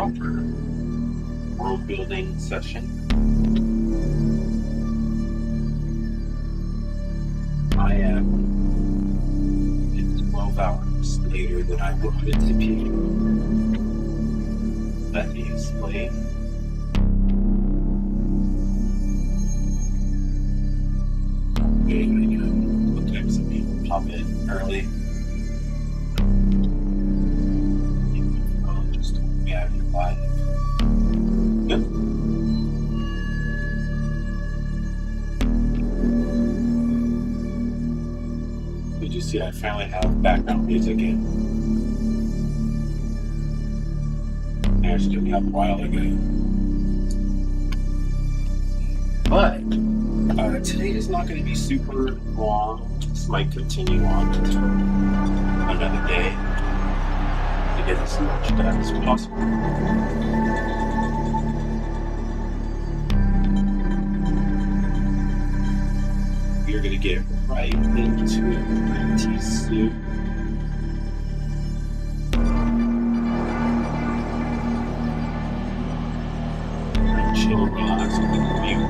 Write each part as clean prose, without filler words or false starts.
proper world building session. I am 12 hours later than I wanted to be. Let me explain. Looks like some people pop in early. Just yeah, live. Yep. Did you see I finally have background music in? I actually did that a while ago. But today is not going to be super long. This might continue on until another day to get as much done as possible. We're going to get right into it pretty soon. Chill and relax with the review.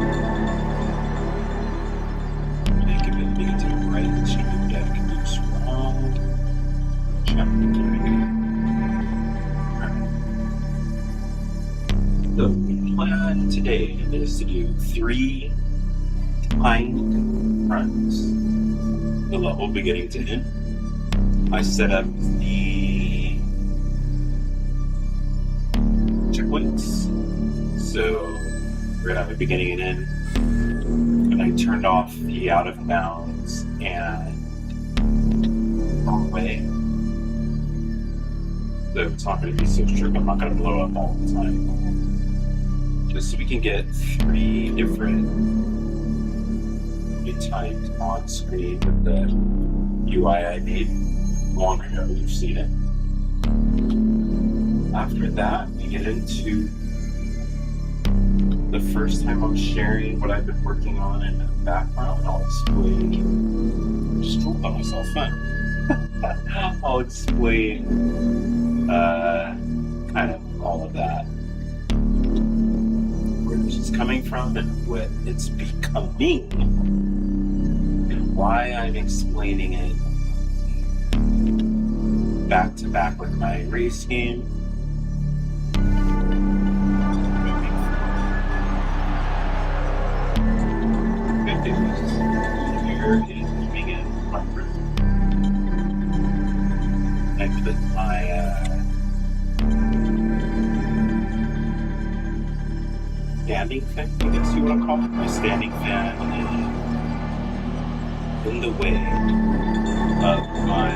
Give it to the right, stream deck, move strong. Chapter 3. The plan today is to do 3 timed runs, the level beginning to end. I set up the checkpoints, so we're gonna have a beginning and end. And I turned off the out of bounds and wrong way. So it's not going to be so strict. I'm not going to blow up all the time. Just so we can get 3 different times on screen with the UI I made long ago. You've seen it. After that, we get into the first time I'm sharing what I've been working on in the background. I'll explain. Just told by myself, fun. I'll explain kind of all of that. Where this is coming from and what it's becoming. And why I'm explaining it back to back with my race game. Here is moving in front room. I put my standing fan, I guess you want to call it, my standing fan in the way of my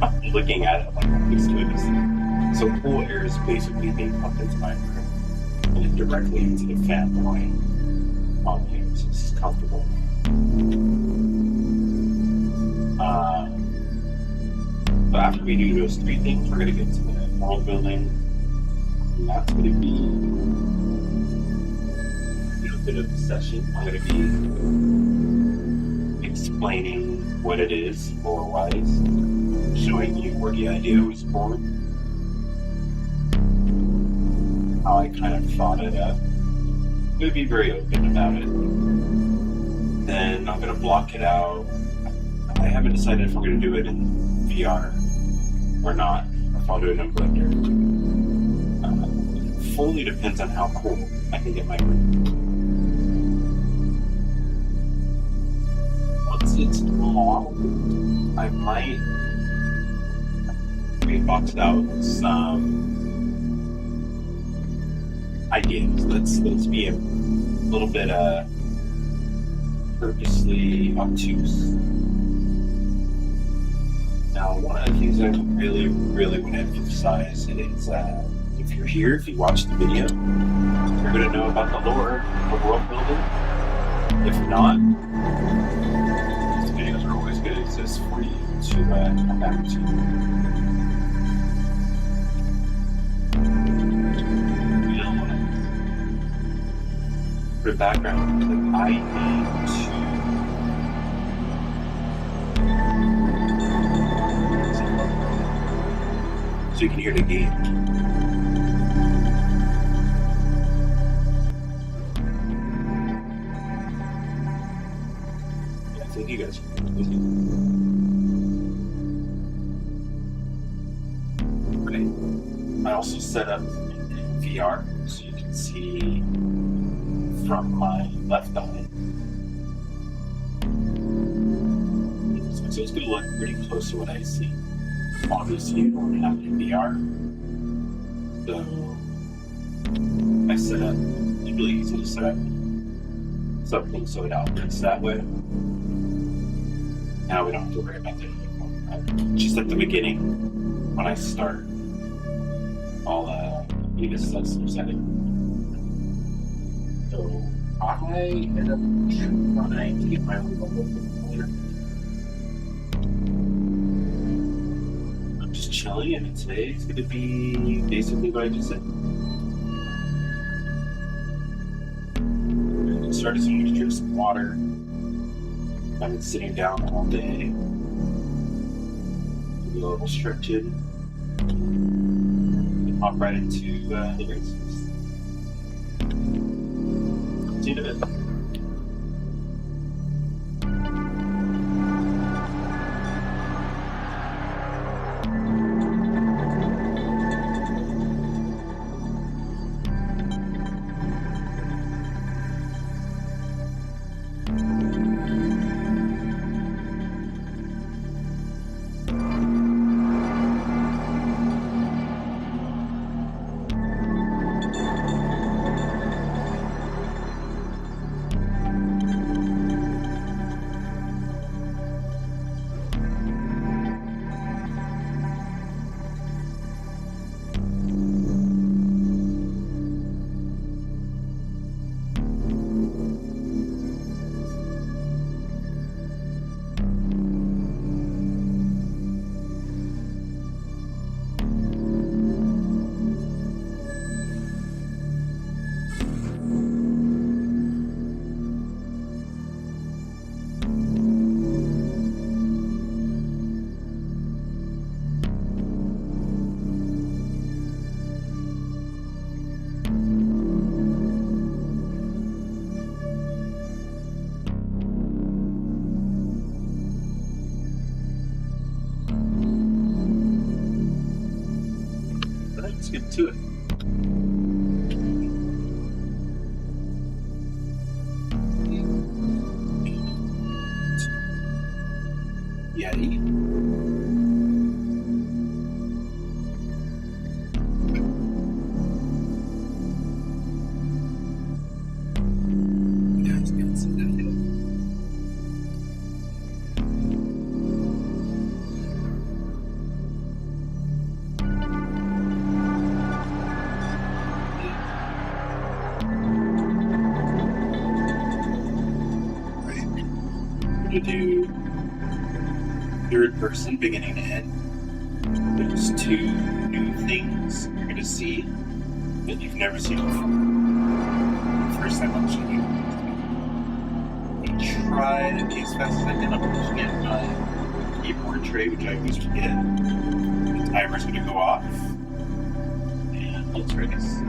I'm looking at it like I'm used to it. So cool air is basically being pumped into my room and directly into the fan blowing on here, so it's comfortable. But after we do those 3 things, we're going to get to the world building, and that's going to be a bit of a session. I'm going to be explaining what it is lore-wise, showing you where the idea was born, how I kind of thought it up. I'm going to be very open about it. Then I'm going to block it out. I haven't decided if I'm going to do it in VR or not, or if I'll do it in Blender. It fully depends on how cool I can get my room. Once it's modeled, I might box out some ideas. Let's be a little bit purposely obtuse. Now, one of the things I really want to emphasize is if you're here, if you watch the video, you're going to know about the lore of world building. If not, these videos are always going to exist for you to come back to. For background, I need to so you can hear the game. Yeah, I think you guys can listen. Okay. I also set up in VR so you can see from my left eye. So it's going to look pretty close to what I see. Obviously, you don't have it in VR. So I set up, it's really easy to set up something so it operates that way. Now we don't have to worry about that anymore. Just at the beginning, when I start, I'll need to set some setting. So I end up trying to get my own level clear. I'm just chilling, and today it's going to be basically what I just said. I started to drink some water. I've been sitting down all day. Do a little stretching. And hop right into the races. See you in a bit. Let's get to it. Yeti. You guys can see that hill. To do third person beginning to end. There's two new things you're going to see that you've never seen before. First time I'll show you. I try to be as fast as I can. I'm looking at my keyboard tray, which I always forget. The timer's going to go off. And let's race.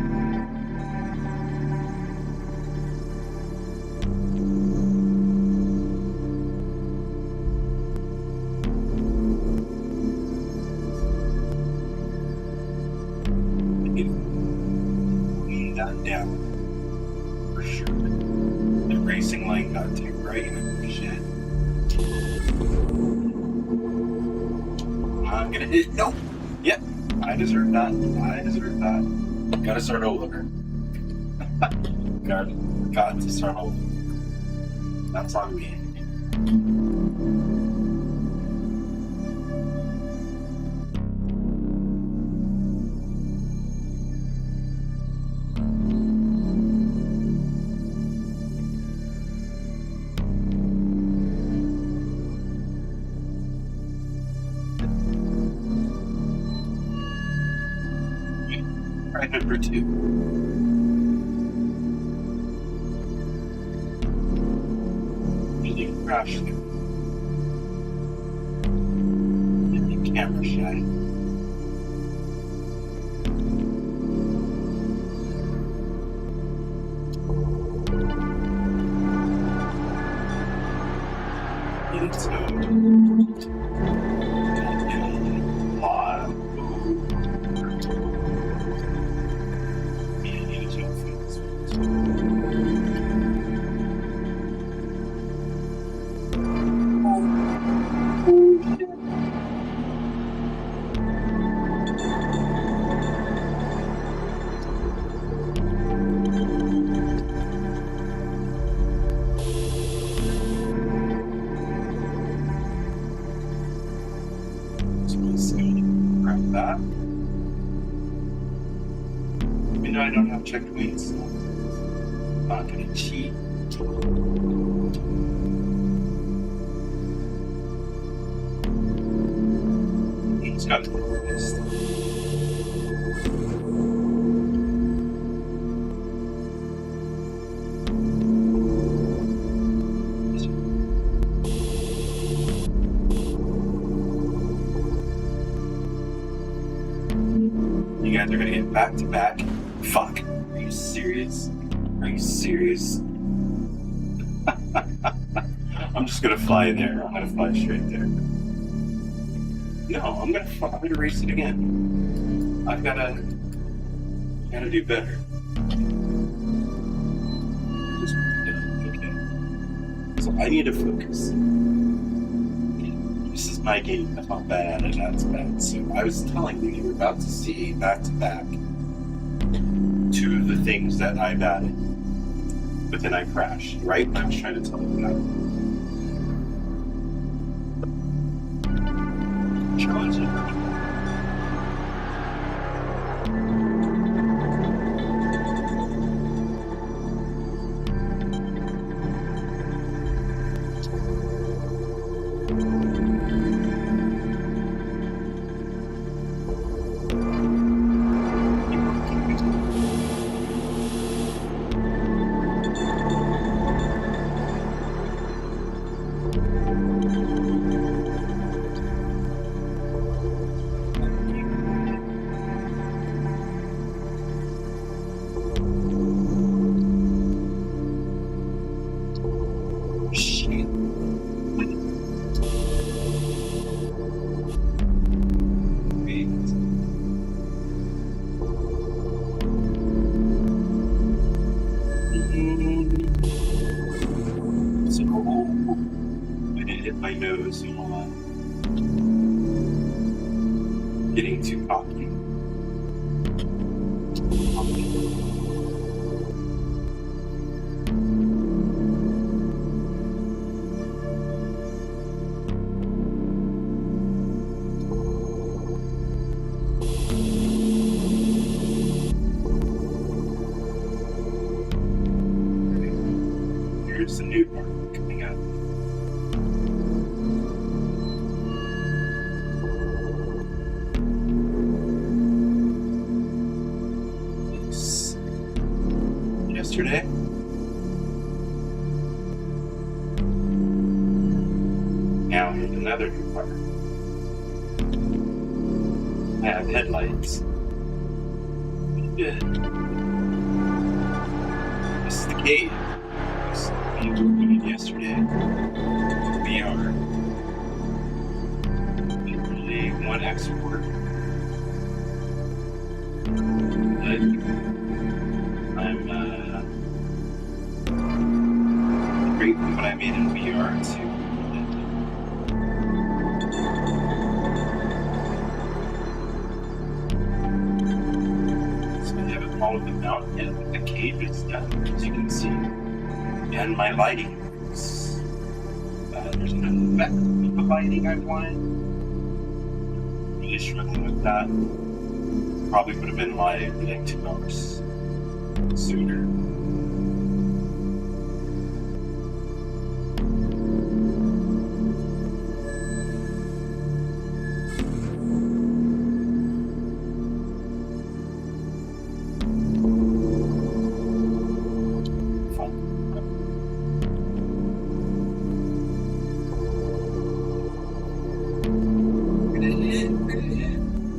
Down for sure. The racing lane got too bright and shit. I'm gonna hit. Nope. Yep. I deserve that. Gotta start over. Got to start over. That's on me. Right, number 2. Really crash there. Get the camera shy. So, grab that. Even though I don't have checked weights, I'm not going to cheat. He's got to be honest. You guys are going to get back to back. Fuck. Are you serious? Are you serious? I'm just going to fly there. I'm going to fly straight there. No, I'm gonna race it again. I've gotta do better. Okay. So I need to focus. This is my game. If I'm bad and that's bad. So I was telling you were about to see back to back two of the things that I've added, but then I crashed. Right? I was trying to tell you that. Challenging. My nose, getting too cocky. Here's the new part coming out. Yesterday. Now here's another new part. I have headlights. Good. This is the gate. This is what we were doing yesterday. We are literally one export. But I'm great from what I made in VR to so I haven't followed them out yet, but the cave is done, as you can see. And my lighting works. There's an effect with the lighting I wanted. Really struggling with that. Probably would have been live like 2 hours sooner.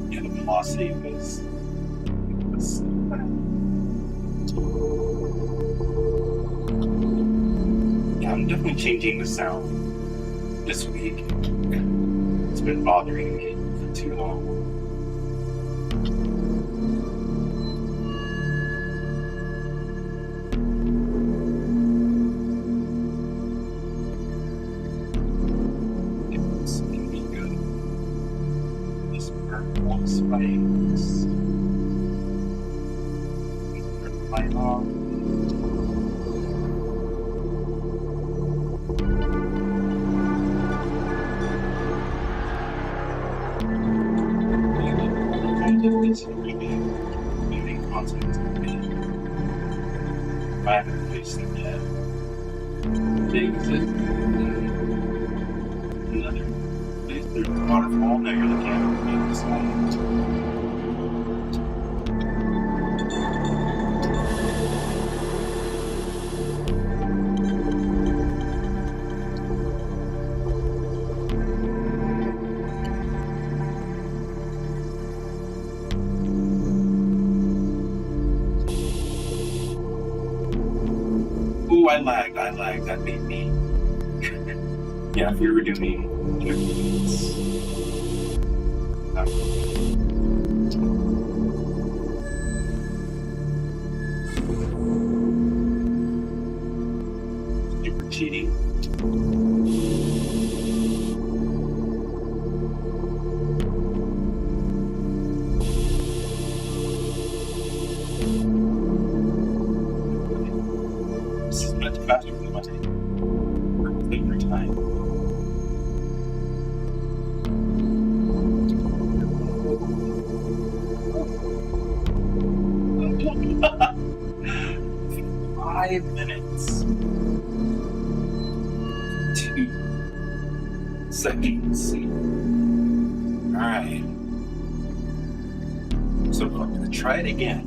Yeah, the velocity was yeah, I'm definitely changing the sound. This week, it's been bothering me for too long. It's gonna be good. These purple spikes. Light off. Moving content I haven't released them yet. They exist. Another place, there's a waterfall. Now you're looking at this one. Ooh, I lagged. That made me. Yeah, if we were doing super cheating. This is much faster than my every time. 5 minutes. 2 seconds. Alright. So I'm going to try it again.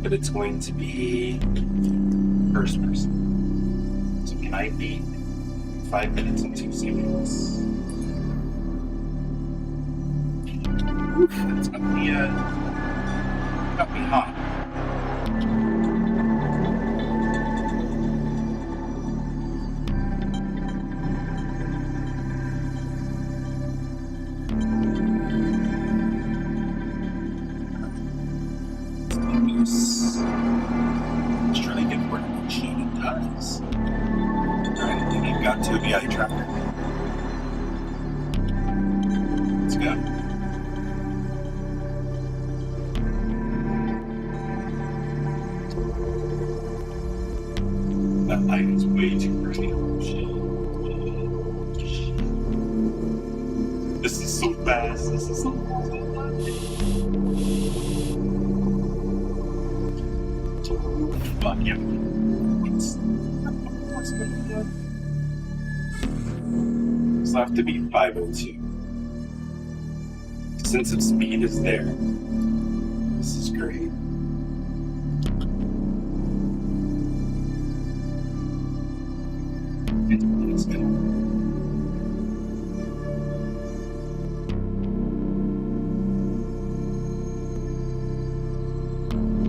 But it's going to be first person. So can I beat 5 minutes and 2 seconds? Oof, that's got me hot. Let's try to get where the machine does. Alright, I think I've got 2 VI tracker. Let's go. That light is way too pretty. This is so fast. This is so fast. Fuck yeah. What's going on? This will have to be 502. Sense of speed is there. This is great. Let's go.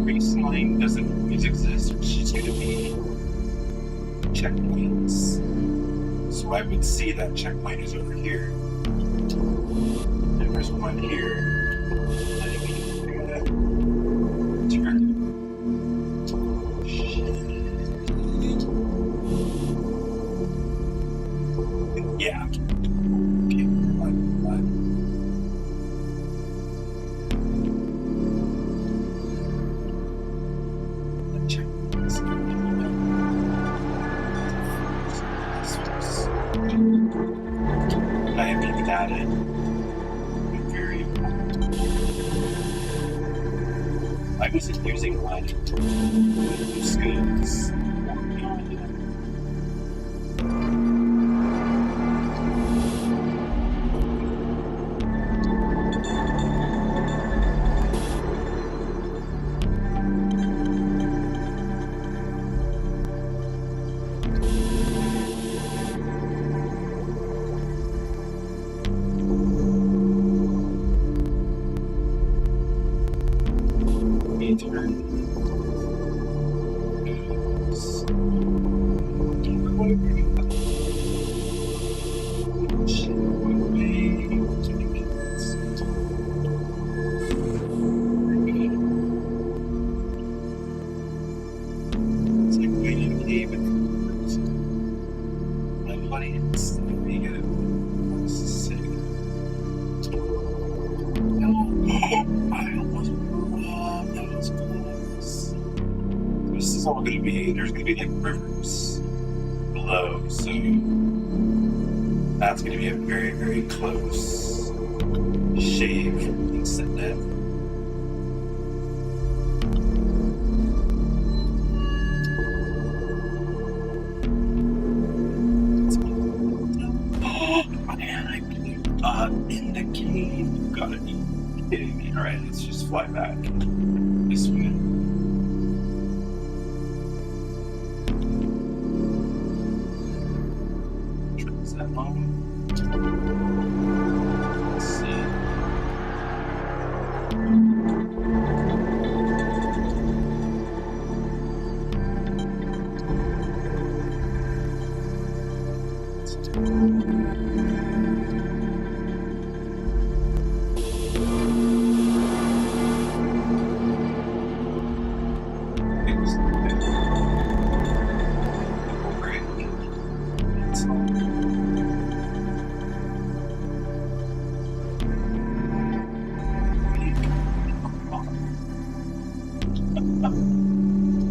Baseline doesn't always exist. It's just going to be checkpoints. So I would see that checkpoint is over here. And there's one here. I think we can do that. Turn. Yeah. Okay, come on. Check this out. I haven't even added very important. I wasn't using my skills. Turn. cave with my audience. Vegan. This is sick. I almost blew up. That was close. This is all going to be, there's going to be like rivers below, so that's going to be a very, very close shave from being set down. In the cave. You gotta be kidding me. Alright, let's just fly back this way. Is that long? Let's see.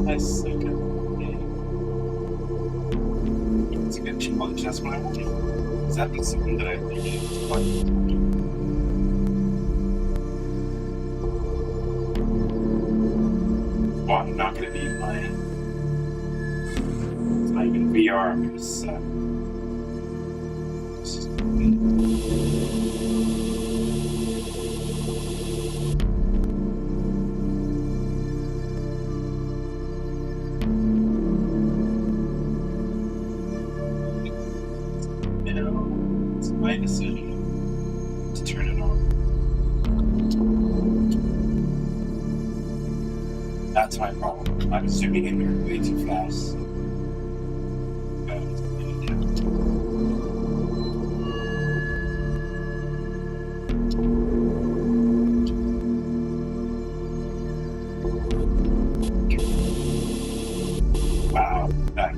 That's so good. It's a good challenge. That's what I want. Does that mean something that I really like? Well, I'm not going to be playing. It's not even VR. I'm going to set. This is it's my decision to turn it on. That's my problem. I'm zooming in here way too fast. Wow, back.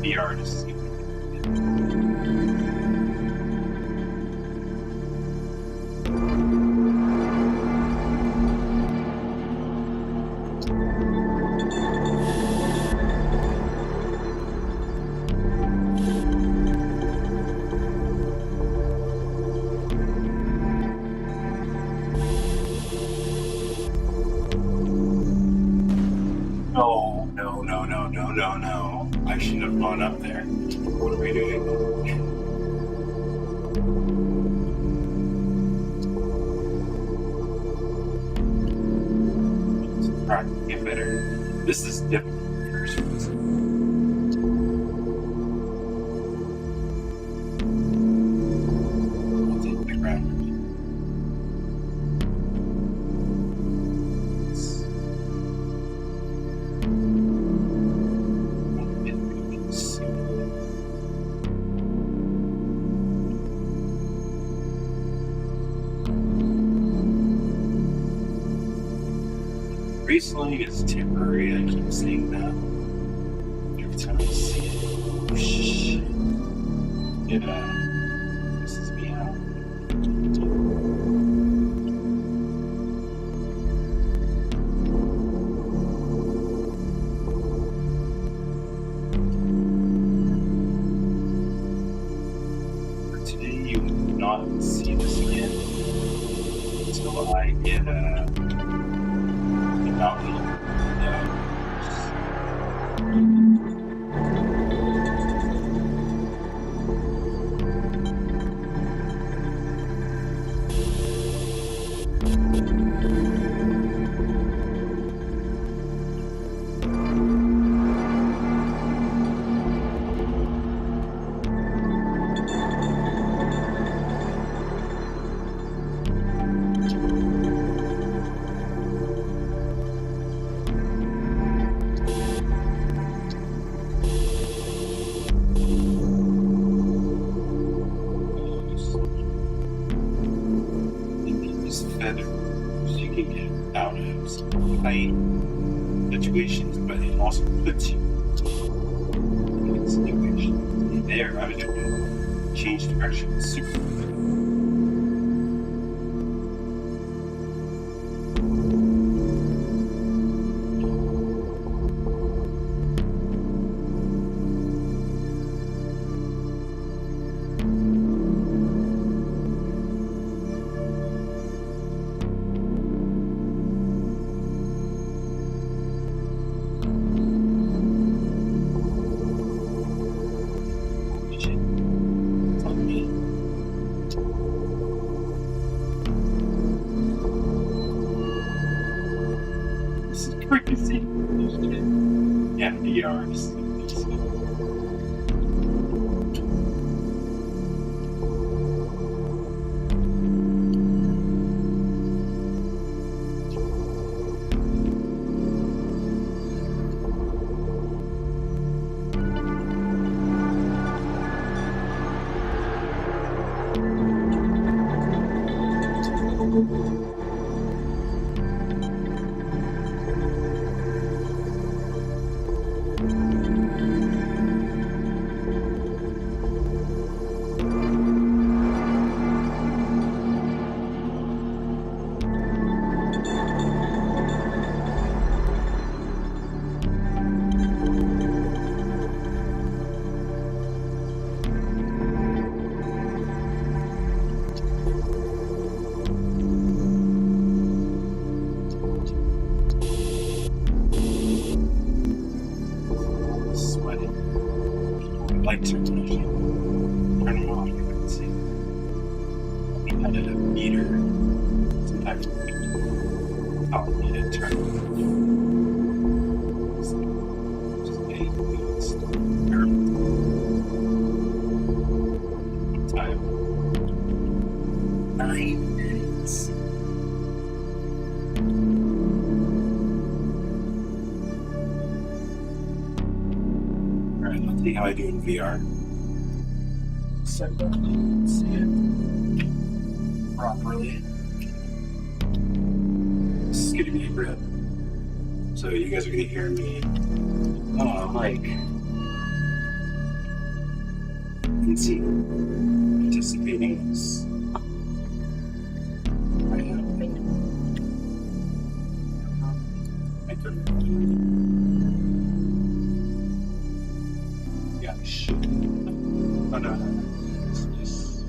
The artist. No. I should have gone up there. What are we doing? Alright, get better. This is difficult. I'll take the ground. Recently is temporary, I keep saying that. Every time I see it, whoosh, it pisses me out. For today, you will not see this again until I get mountain. feathers. You can get out of some tight situations, but it also puts you in situations. And there, I was able to change direction super quick. This is crazy. Yeah, VRs. Lights are turn them off. You can see. We had a meter. Sometimes I'll need to turn it off. Just getting these time. 9 minutes. Alright, let's see how I do in VR. So that you can see it properly. This is gonna be real. So you guys are gonna hear me. Oh, like, you can see anticipating this. I couldn't. Yeah, shit. Oh no. It's just.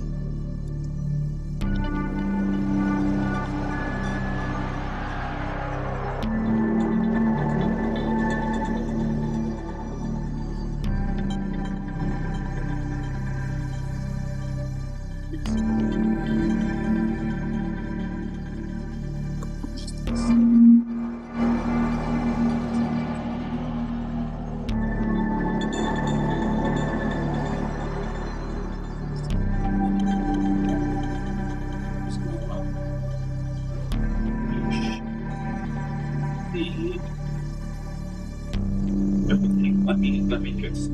Let me fix it.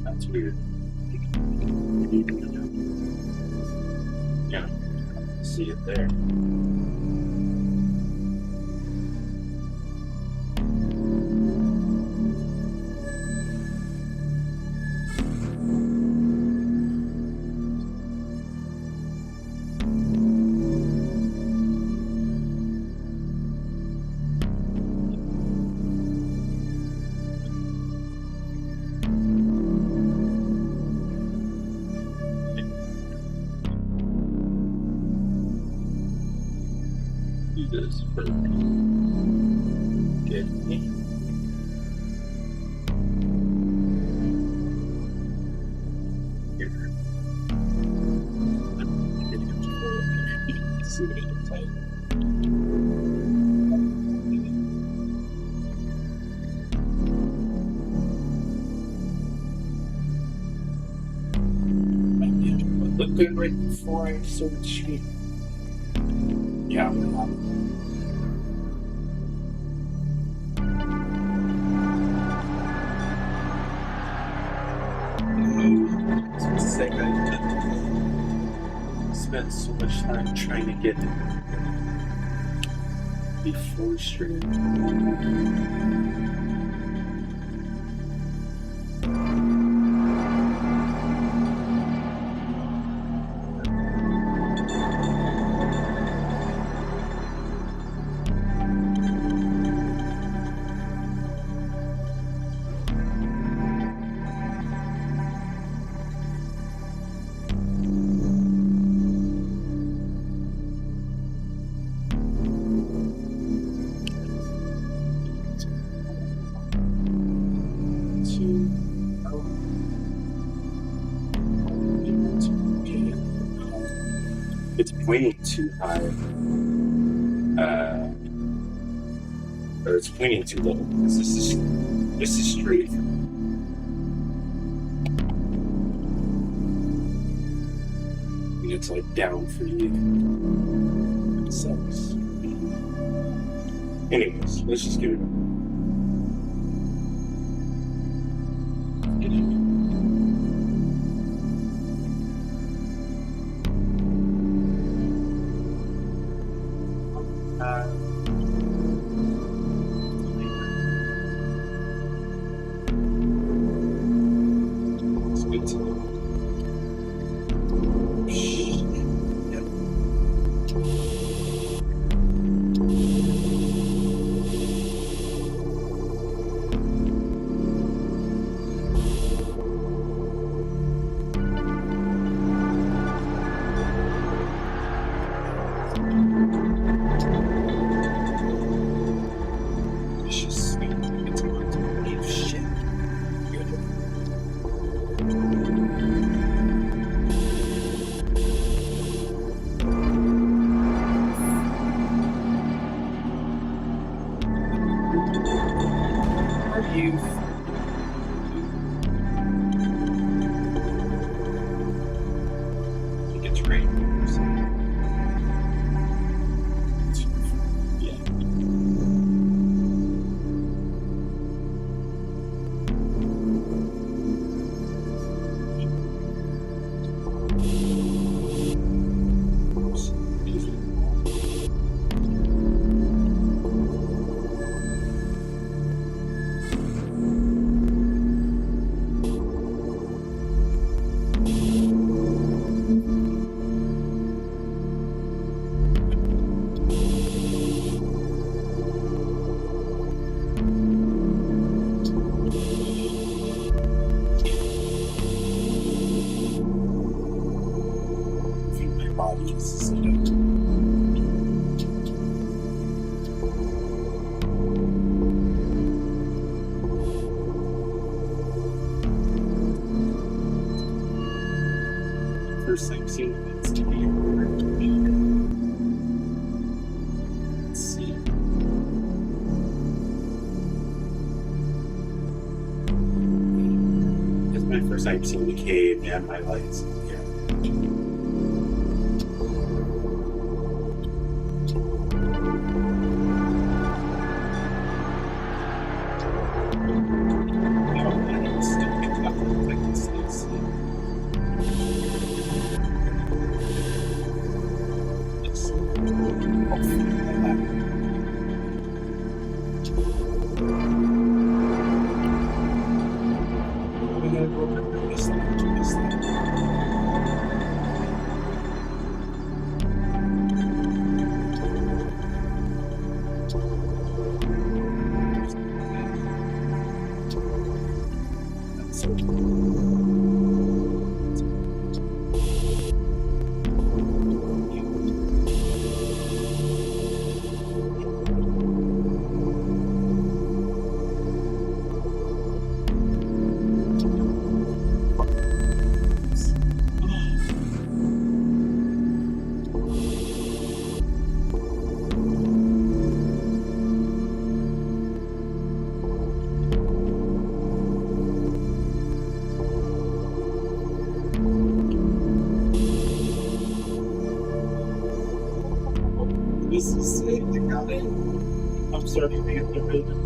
That's weird. Yeah, see it there. Do this for get me. Here. See what it looks like. Look good right before I start shooting. Yeah. Spent spent so much time trying to get the 4-string. It's pointing too high, or it's pointing too low. This is straight. And it's like down for you. It sucks. Anyways, let's just give it. First thing seems to be let's see. It's my first time seeing the cave and my lights. Yeah. This is sick. I got it. I'm starting to get the rhythm.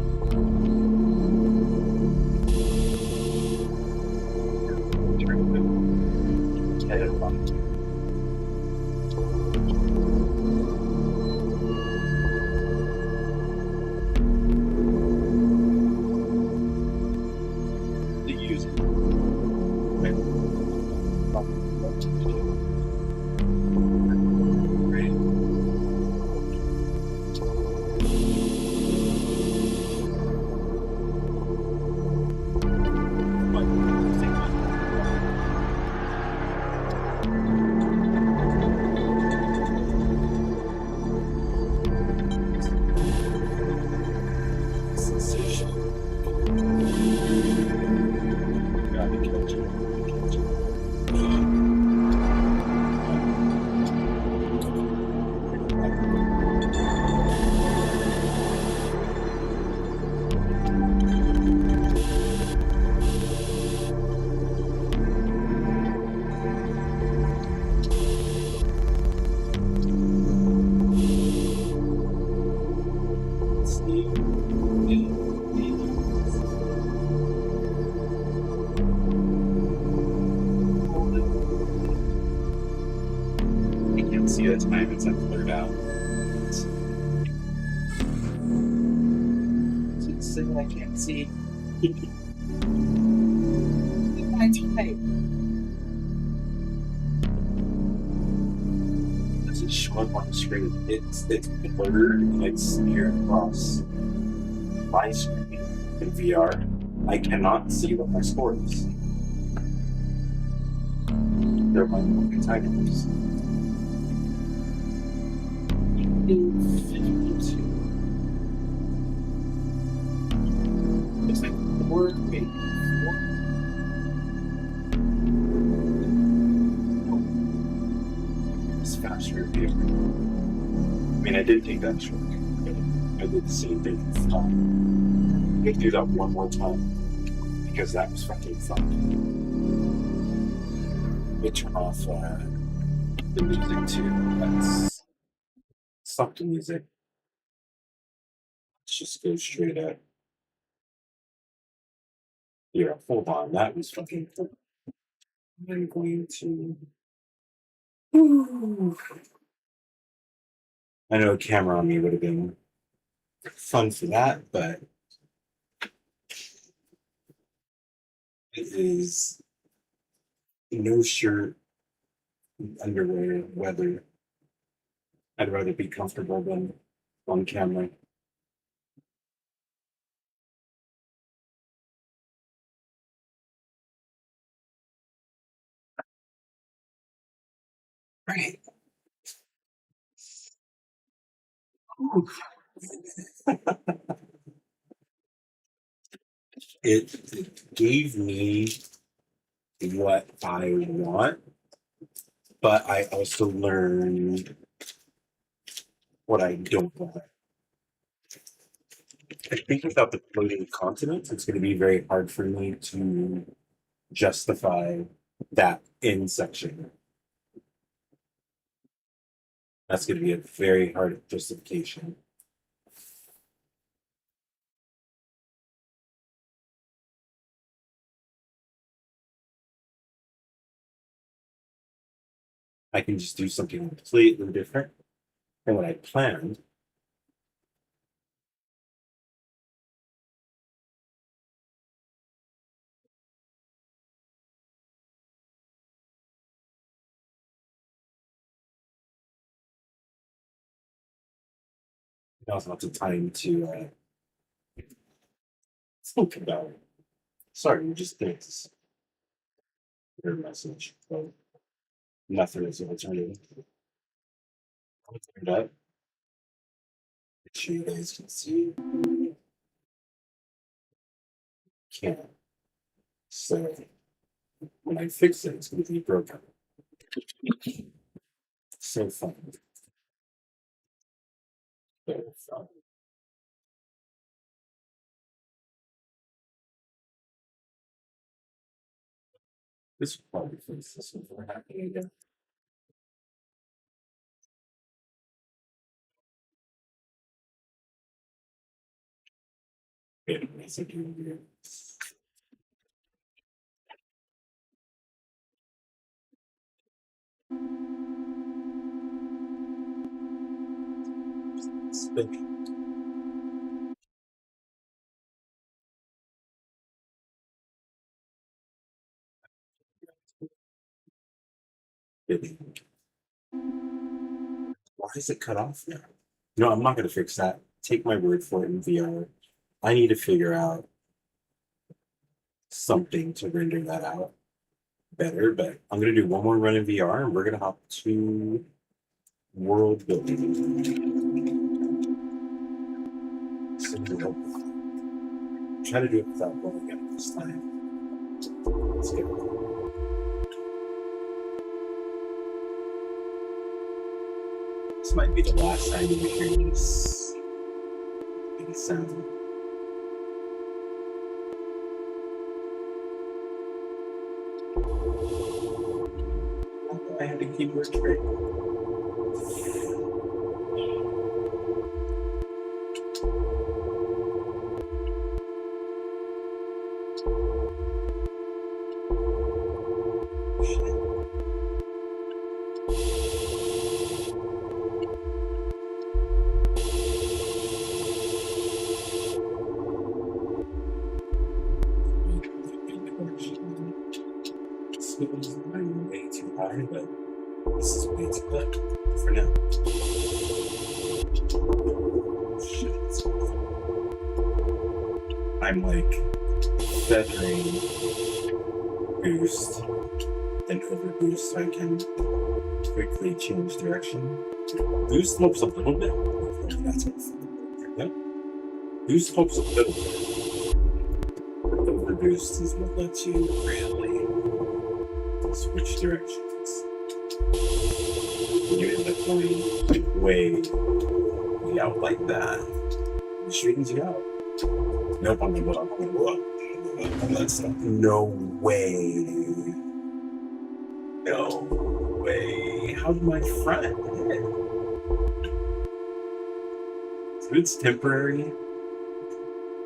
See the time it's cleared out. It's I can't see. My type. Does it show up on the screen? It's blurred and it's here across my screen in VR. I cannot see what my score is. They're my fucking timers. 52. It's like 4, maybe 4. It's faster here. I mean, I did take that short. I did the same thing this time. I'm gonna do that one more time because that was fucking fun. Let me turn off the music too. Let's stop the music. Let's just go straight up. Yeah, hold on. That was fucking fun. I'm going to. Ooh. I know a camera on me would have been fun for that, but it is no shirt, underwear, weather. I'd rather be comfortable than on camera. Right. It gave me what I want, but I also learned what I don't want. I think without the floating continents, it's going to be very hard for me to justify that in section. That's going to be a very hard justification. I can just do something completely different than what I planned. Now's not the time to think about it. Sorry, you just thinks your message. But nothing is an alternative. I'll turn it up. Make sure you guys can see. Can't. So when I fix it, it's going to be broken. So fun. So fun. This will probably fix this before happening again. I think you're weird. Spinning. Spinning. Why is it cut off now? No, I'm not going to fix that. Take my word for it in VR. I need to figure out something to render that out better, but I'm going to do one more run in VR and we're going to hop to world building. So try to do it without blowing up this time. Let's go. This might be the last time you hear this sound. I had a keyboard trick. I'm way too high, but this is way too low for now. Shit. I'm like feathering boost and over boost so I can quickly change direction. Boost helps a little bit. That's what boost helps a little bit. Over boost is what lets you really switch directions. You end up going like way out like that. It straightens you out. Nope, I'm gonna go that stuff. No way. No way. How's my front hit? So it's temporary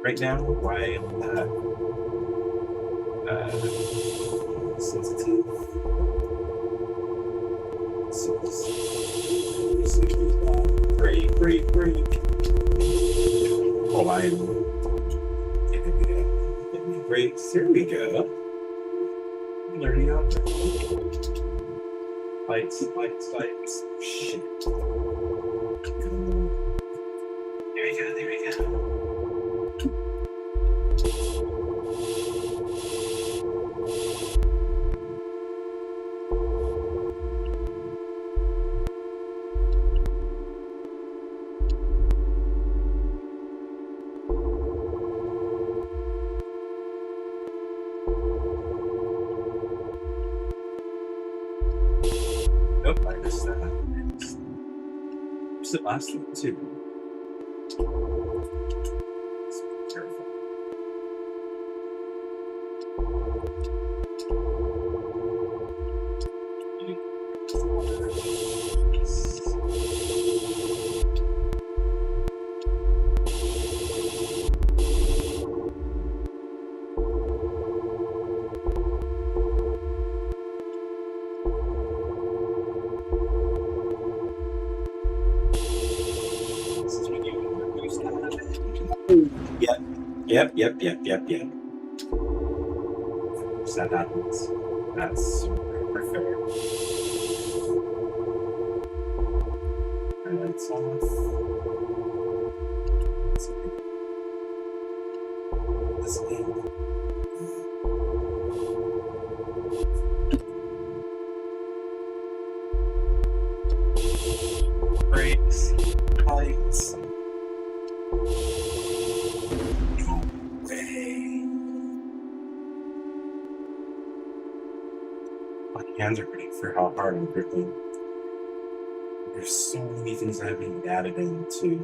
right now. Why am that sensitive? Break. Oh, I'm getting breaks. Here we go. Learning how to fights. Shit. There we go. Nope, I missed that. What's the last one, too? Let's be careful. Yep. So that happens. That's super fair. Lights off. This thing. Brakes. Lights. Hands are ready for how hard I'm gripping. There's so many things that have been added in to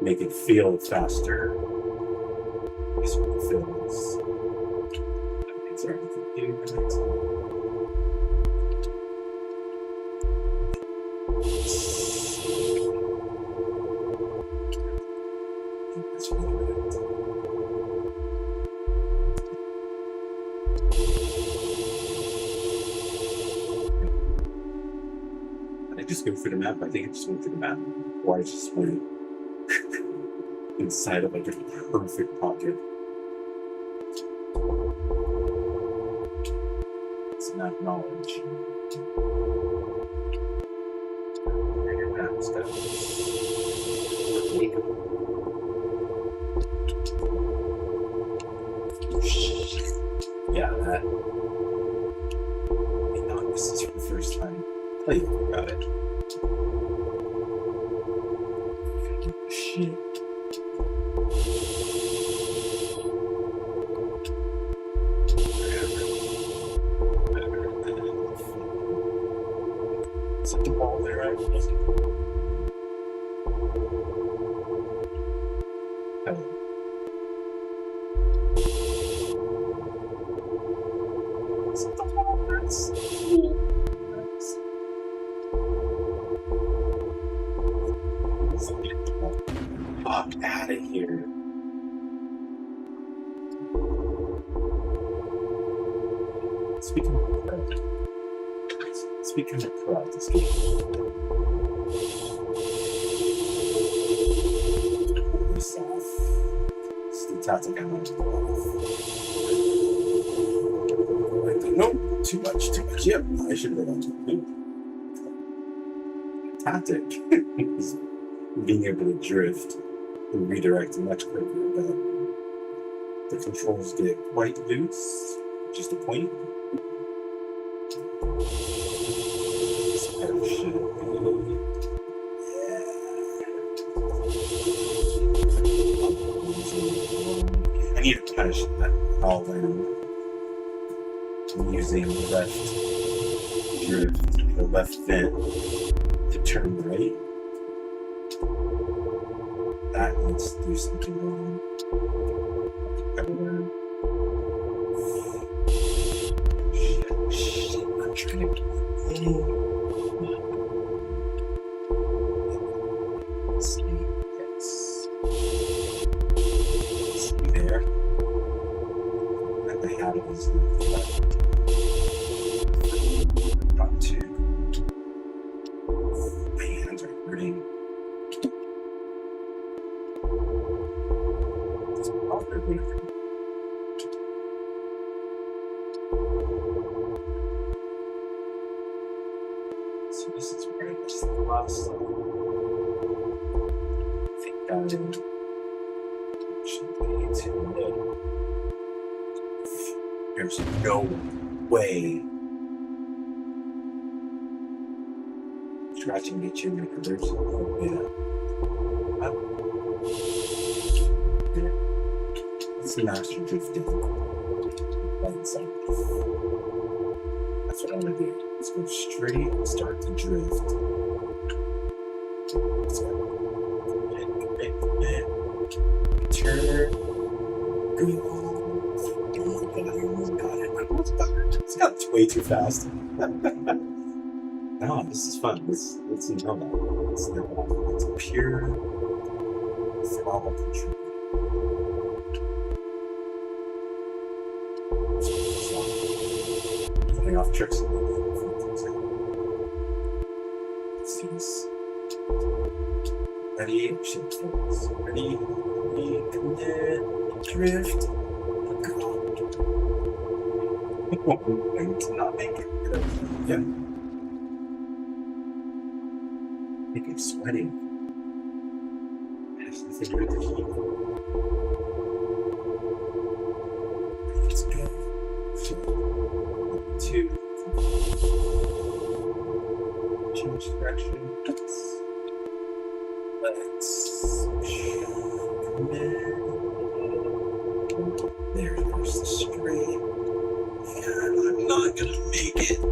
make it feel faster. This one feels. Things are computing minutes. That's really good. I just go through the map. I think I just went through the map. Or I just went inside of like a perfect pocket. It's not knowledge. And that's good. Yeah, that. I know this is for the first time. Oh, you got it. Shit. Is it the ball there? I was looking for? Fuck out of here. Speaking of practice, it's the tactic I want to Nope, too much. Yep, I should go on to tactic is being able to drift and redirect much quicker, but the controls get quite loose, just a point. This part should be, I need to catch that all in. I'm using left drift, or left vent to turn right. That needs to do something wrong. Shit, I'm trying to see there. And I have it as left. Got two. My hands are hurting. It's probably so this is very much the last one. I think that should be too low. There's no way. Scratching the chin, there's no way. It's master drifting. Right side. That's what I'm gonna do. Let's go straight and start to drift. Let's go. Turn. Good. It's got way too fast. No, this is fun. Let's see how that. It's pure throttle control. Putting off tricks a little bit. Let's see this. Ready? Ready? Commit. Drift. I cannot make it. Yeah. I think I'm sweating. It has nothing to do with the heat. Let's go. Two. Change direction. Let's there's the straight. And I'm not gonna make it. Oh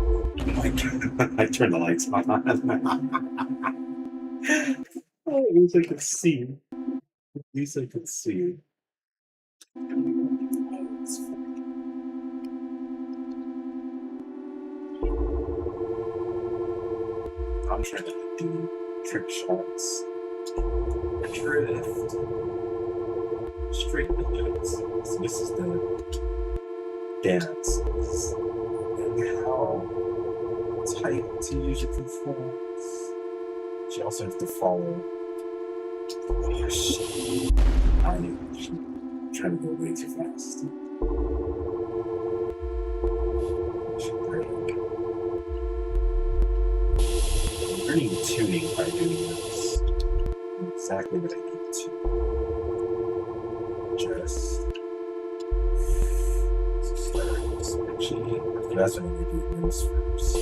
my god. I turned the lights on. Oh, at least I could see. At least I could see. I'm trying to do trick shots. Drift. Straight the lights. So this is the dance. And how tight to use your controls. But you also have to follow. Oh shit. I'm trying to go way too fast. I'm learning tuning by doing this. Exactly what I need to. Just start switching. That's what I'm going to do this first.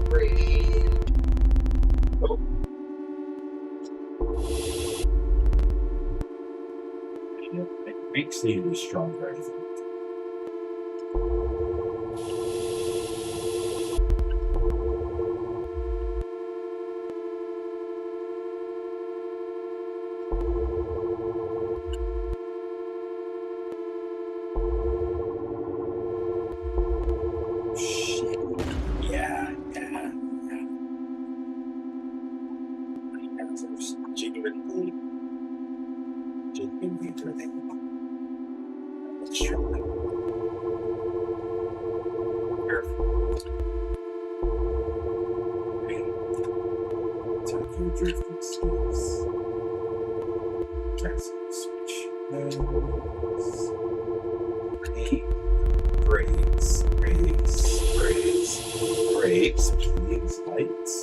Great. Oh. Yeah, it makes me stronger, I think. genuinely driven. Extremely careful. Take your drifting steps. Dressing switch. Brakes, brakes, brakes, brakes, please, lights.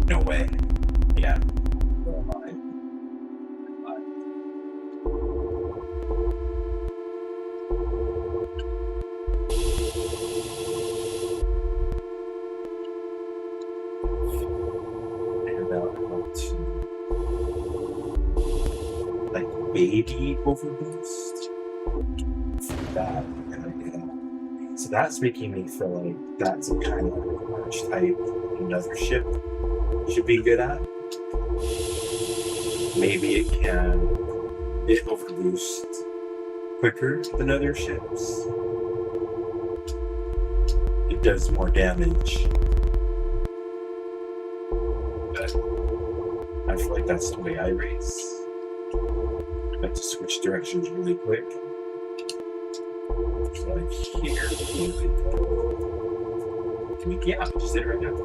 No way. Yeah. Oh my. Figured out how to like baby overboost that kind of idea. So that's making me feel like that's a kind of large type another ship should be good at. Maybe it overboost quicker than other ships. It does more damage. But I feel like that's the way I race. I have to switch directions really quick. So like here, yeah, just did it right now.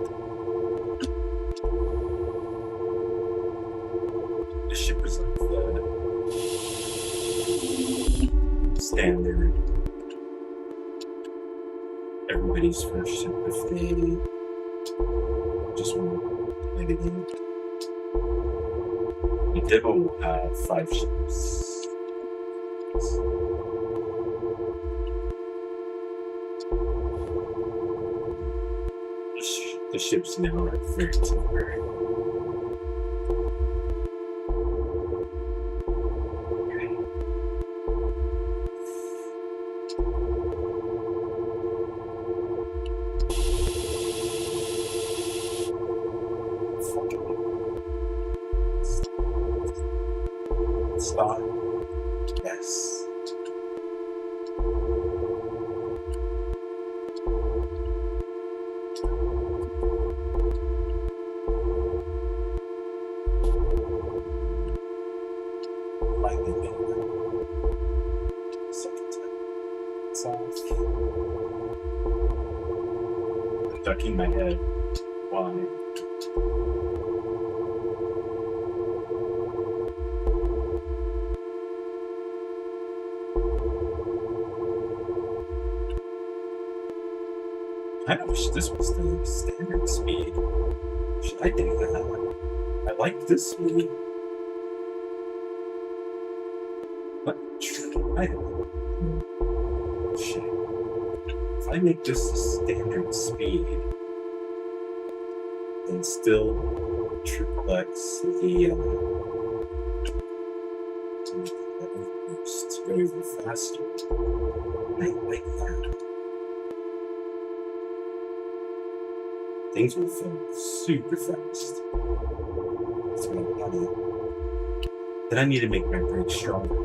This ship is like the standard. Everybody's first ship if they just want to play the game. The demo will have 5 ships. The ships now are very temporary. Stop. Yes. Second time. It's off. I'm ducking my head. Why? I wish this was the standard speed. Should I do that? I like this speed. But shit. If I make this the standard speed and still triplex the boost very faster, I like that. Things will feel super fast. That's what I'm planning. Then I need to make my brakes stronger.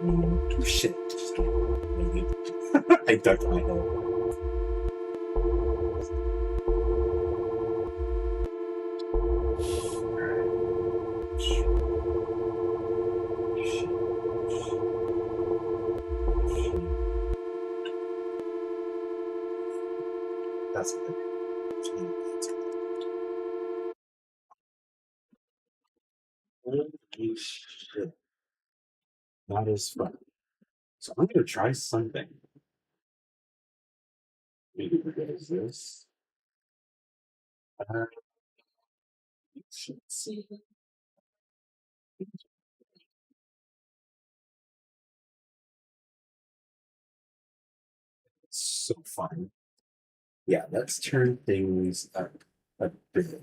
Oh, shit. I ducked my head. That's good. Holy shit. That is fun. So I'm gonna try something. Maybe what is this? You should see. It's so fun. Yeah, let's turn things up a bit.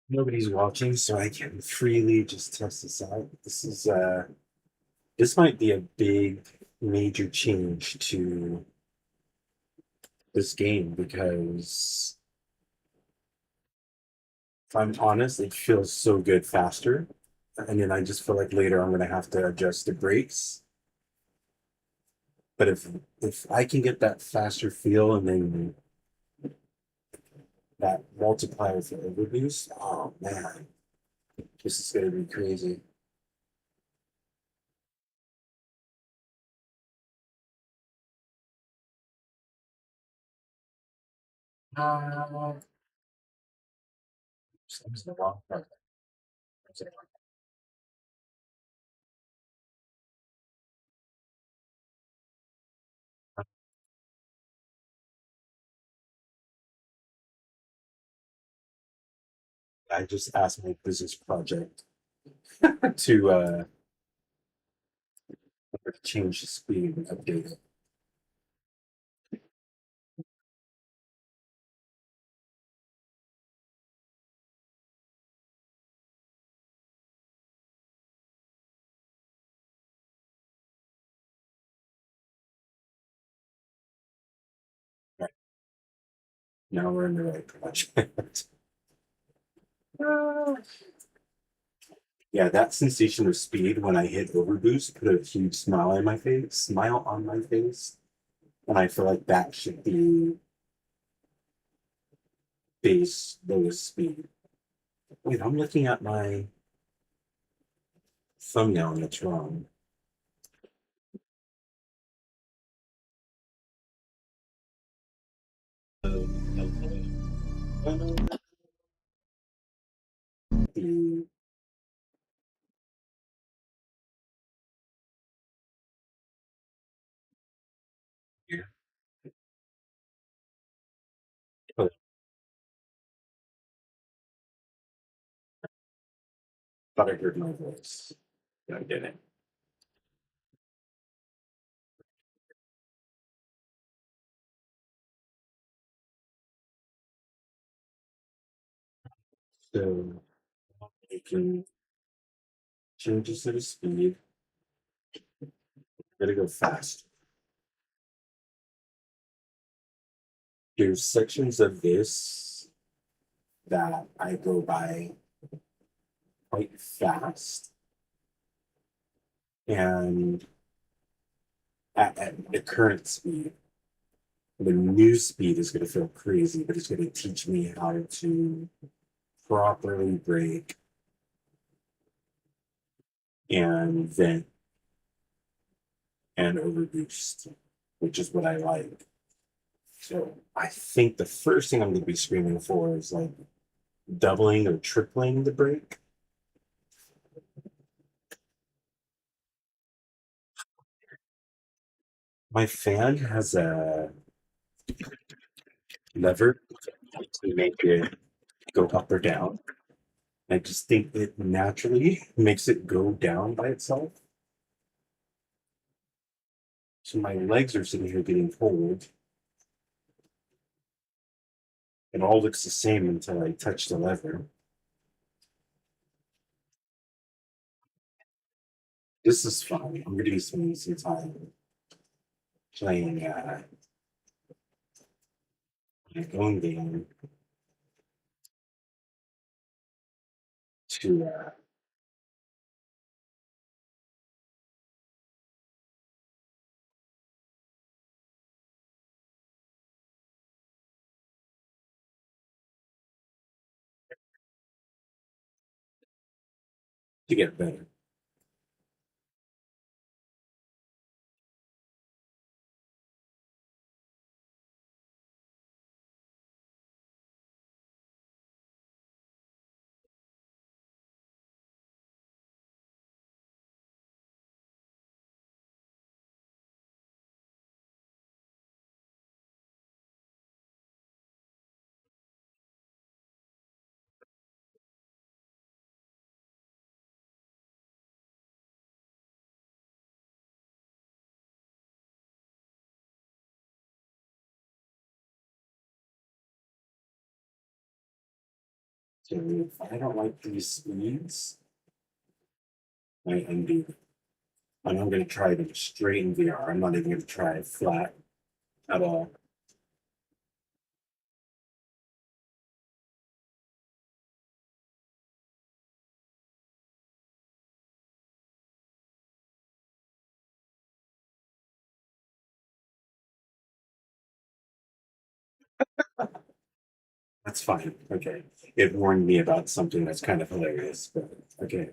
Nobody's watching, so I can freely just test this out. This might be a big major change to this game because if I'm honest, it feels so good faster. And then I just feel like later I'm gonna have to adjust the brakes. But if I can get that faster feel and then that multiplier for overboost, oh man, this is gonna be crazy. Uh, Something's in the wrong part. I just asked my business project to change the speed and update it. Right. Now we're in the right project. Yeah, that sensation of speed when I hit overboost put a huge smile on my face, and I feel like that should be base lowest speed. Wait, I'm looking at my thumbnail and it's wrong. The here. Oh, thought I heard my voice. I didn't. So you can change this to the speed. Gotta go fast. There's sections of this that I go by quite fast, and at the current speed, the new speed is going to feel crazy, but it's going to teach me how to properly brake and vent and overboost, which is what I like. So I think the first thing I'm going to be screaming for is like doubling or tripling the brake. My fan has a lever to make it go up or down. I just think it naturally makes it go down by itself. So my legs are sitting here getting cold. It all looks the same until I touch the lever. This is fun. I'm going to be spending some time playing my own game to get better. So if I don't like these speeds, I undo. And I'm going to try them straight in VR. I'm not even going to try it flat at all. That's fine. Okay. It warned me about something that's kind of hilarious, but okay.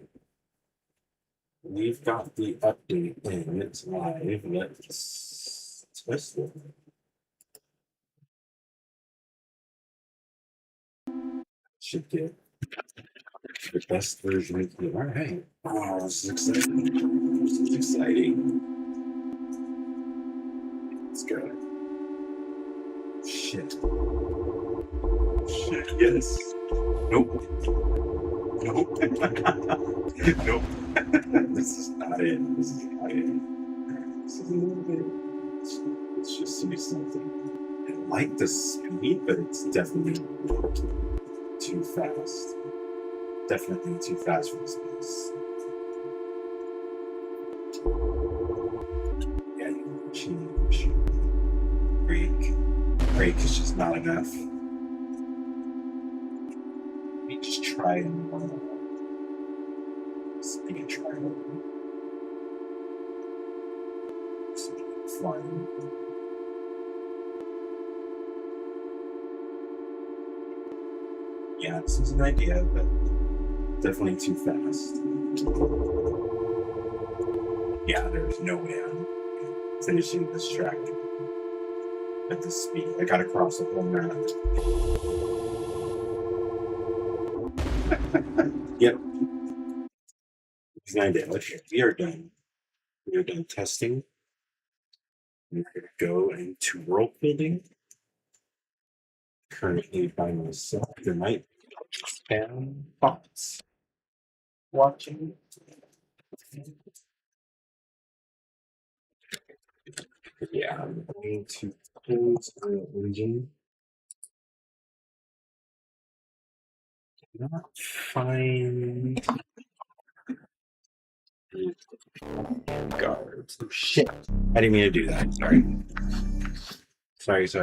We've got the update in. It's live. Let's test it. Should get the best version of it. All right. Oh, this is exciting. This is exciting. Let's go. Shit. Shit. Yes. Nope. Nope. Nope. This is not it. This is not it. This is a little bit. Let's just see something. I like the speed, but it's definitely too fast. Definitely too fast for this piece. Yeah, you can change. Brake. Brake is just not enough. Let me just try and speed trial. Flying. Yeah, this is an idea, but definitely too fast. Yeah, there's no way I'm finishing this track at this speed. I gotta cross the whole map. Yep, it's an idea. Okay, we are done. We are done testing. We're gonna go into world building. Currently by myself. There might be spam bots watching. Yeah, I'm going to close the engine. Not find the guards. Oh shit. I didn't mean to do that.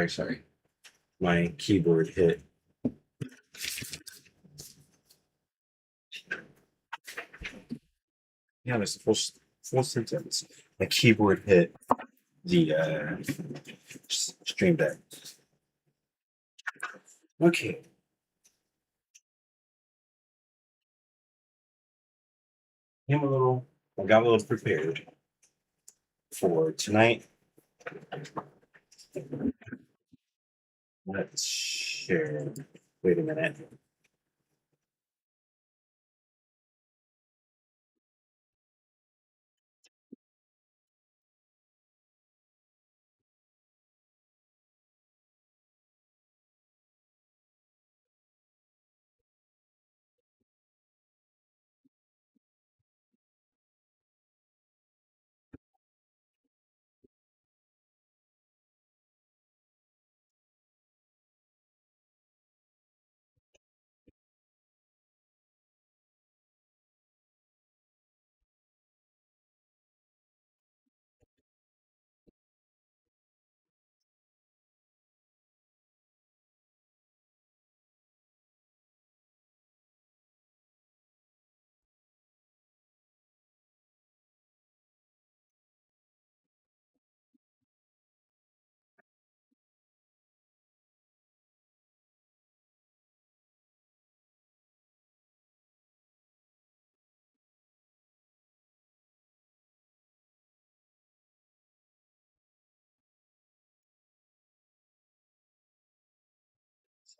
Sorry. My keyboard hit. Yeah, that's the full sentence. My keyboard hit the stream deck. Okay. I got a little prepared for tonight. Let's share. Wait a minute.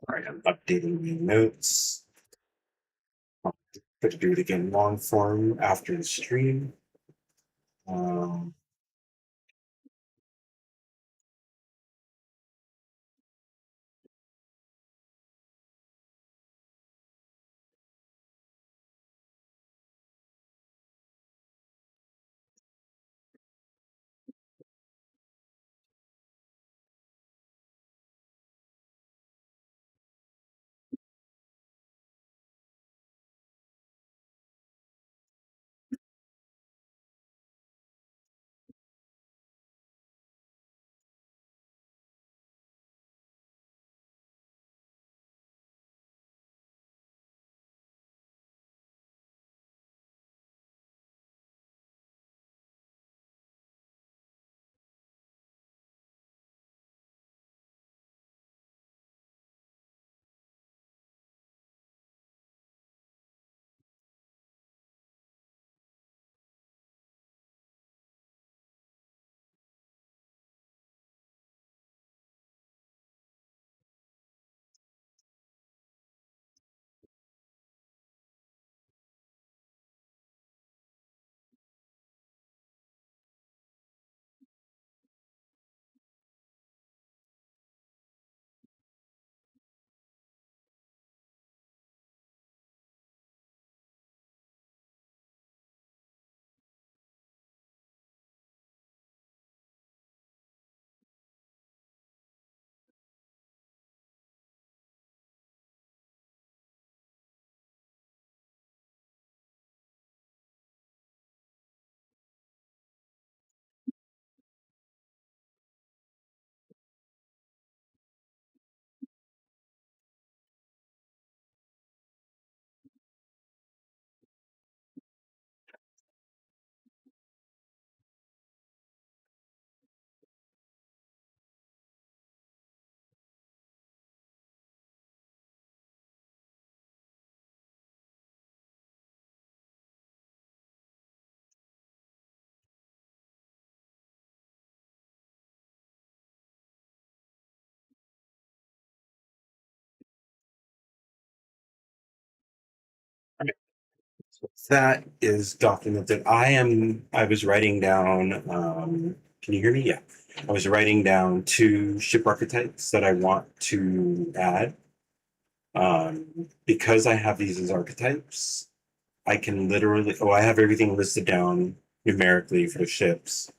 All right, I'm updating the notes. I'm going to do it again long form after the stream. Um, That is documented. I was writing down, can you hear me? Yeah. I was writing down 2 ship archetypes that I want to add. Because I have these as archetypes, I can literally, I have everything listed down numerically for the ships.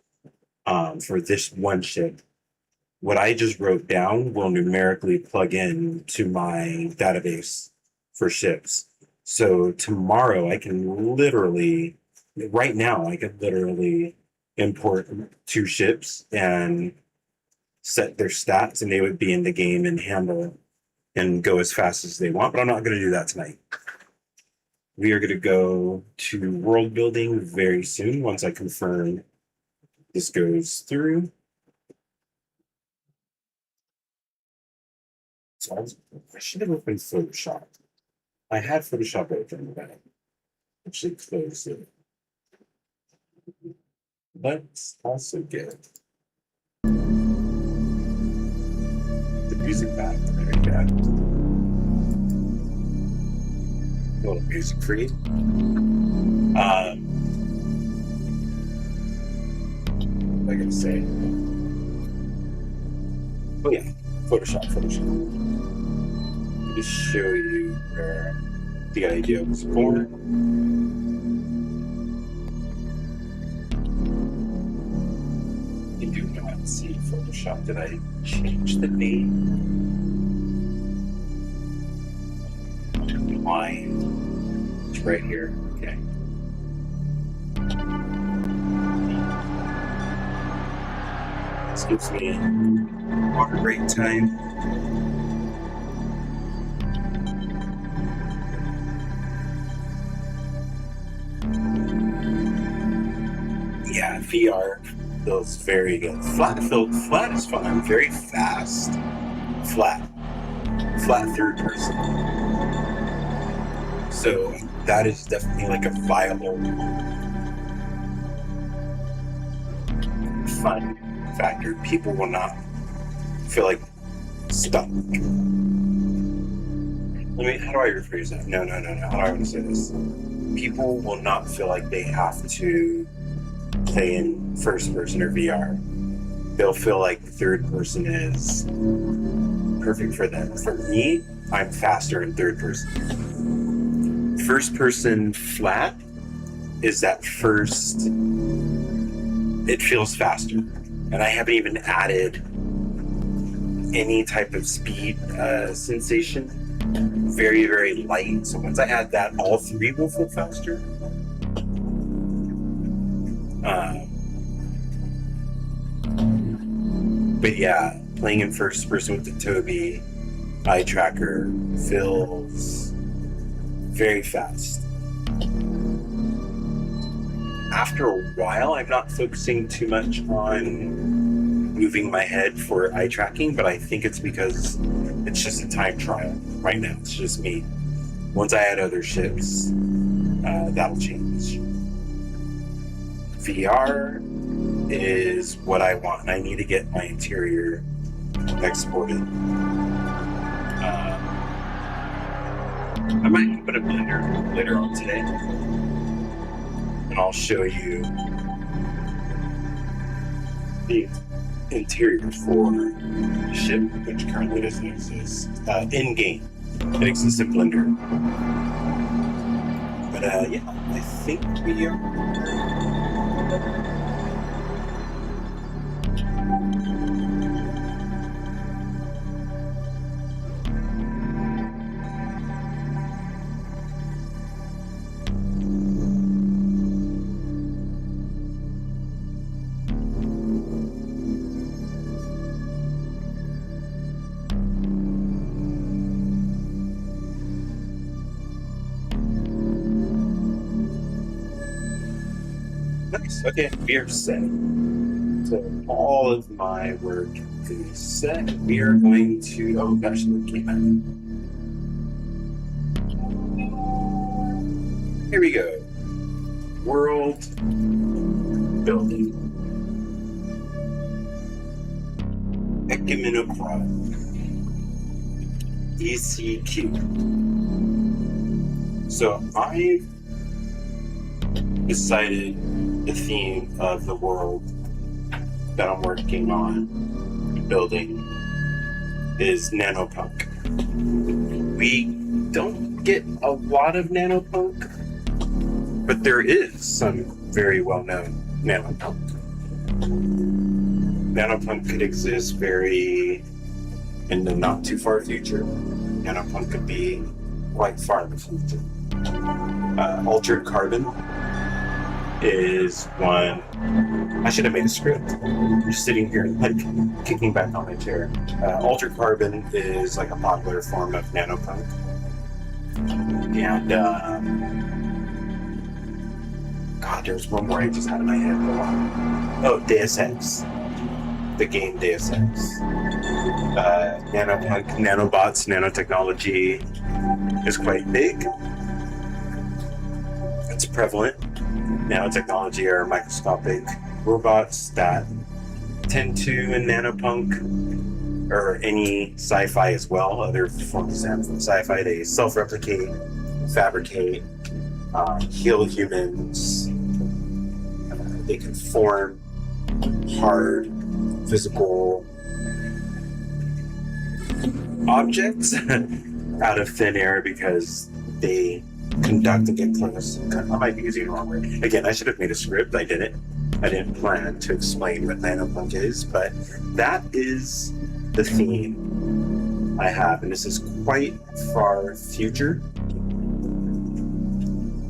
For this one ship, what I just wrote down will numerically plug in to my database for ships. So tomorrow I can literally, right now, I could literally import 2 ships and set their stats, and they would be in the game and handle and go as fast as they want. But I'm not going to do that tonight. We are going to go to world building very soon once I confirm this goes through. So I should have opened Photoshop. I had Photoshop open, but I actually closed it. That's also good. The music back, very bad. A little music for you. What am I gonna say? Oh yeah, Photoshop. Let me show you where the idea was born. You do not see Photoshop. Did I change the name? Blind. It's right here. Okay. This gives me water break time. Yeah, VR feels very good. Flat is fun. Very fast. Flat third person. So that is definitely like a viable, fun factor. People will not feel like stuck. How do I rephrase that? No. How do I want to say this? People will not feel like they have to play in first person or VR. They'll feel like the third person is perfect for them. For me, I'm faster in third person. First person flat is that first, it feels faster. And I haven't even added any type of speed sensation. Very, very light. So once I add that, all 3 will feel faster. But yeah, playing in first person with the Tobii eye tracker feels very fast. After a while, I'm not focusing too much on moving my head for eye tracking, but I think it's because it's just a time trial right now. It's just me. Once I add other ships, that'll change. VR is what I want. I need to get my interior exported. I might open a Blender later on today, and I'll show you the interior for the ship, which currently doesn't exist in game. It exists in Blender. But yeah, I think we are. Nice. Okay, we are set. So all of my work is set. We are going to. Oh gosh, it came out. Here we go. World building. Ekiminokra. ECQ. So I've decided the theme of the world that I'm working on building is nanopunk. We don't get a lot of nanopunk, but there is some very well-known nanopunk. Nanopunk could exist very in the not too far future. Nanopunk could be quite far in the future. Altered carbon is one. I should have made a script. I'm just sitting here like kicking back on my chair. Altered carbon is like a popular form of nanopunk. And God, there's one more I just had in my head. Oh, Deus Ex. The game Deus Ex. Nanopunk, nanobots, nanotechnology is quite big. It's prevalent. Nanotechnology are microscopic robots that tend to, in nanopunk, or any sci-fi as well, other forms of sci-fi, they self-replicate, fabricate, heal humans. They can form hard, physical objects out of thin air because they conduct and get close. I might be using the wrong word. Again, I should have made a script. I didn't plan to explain what nanopunk is, but that is the theme I have, and this is quite far future.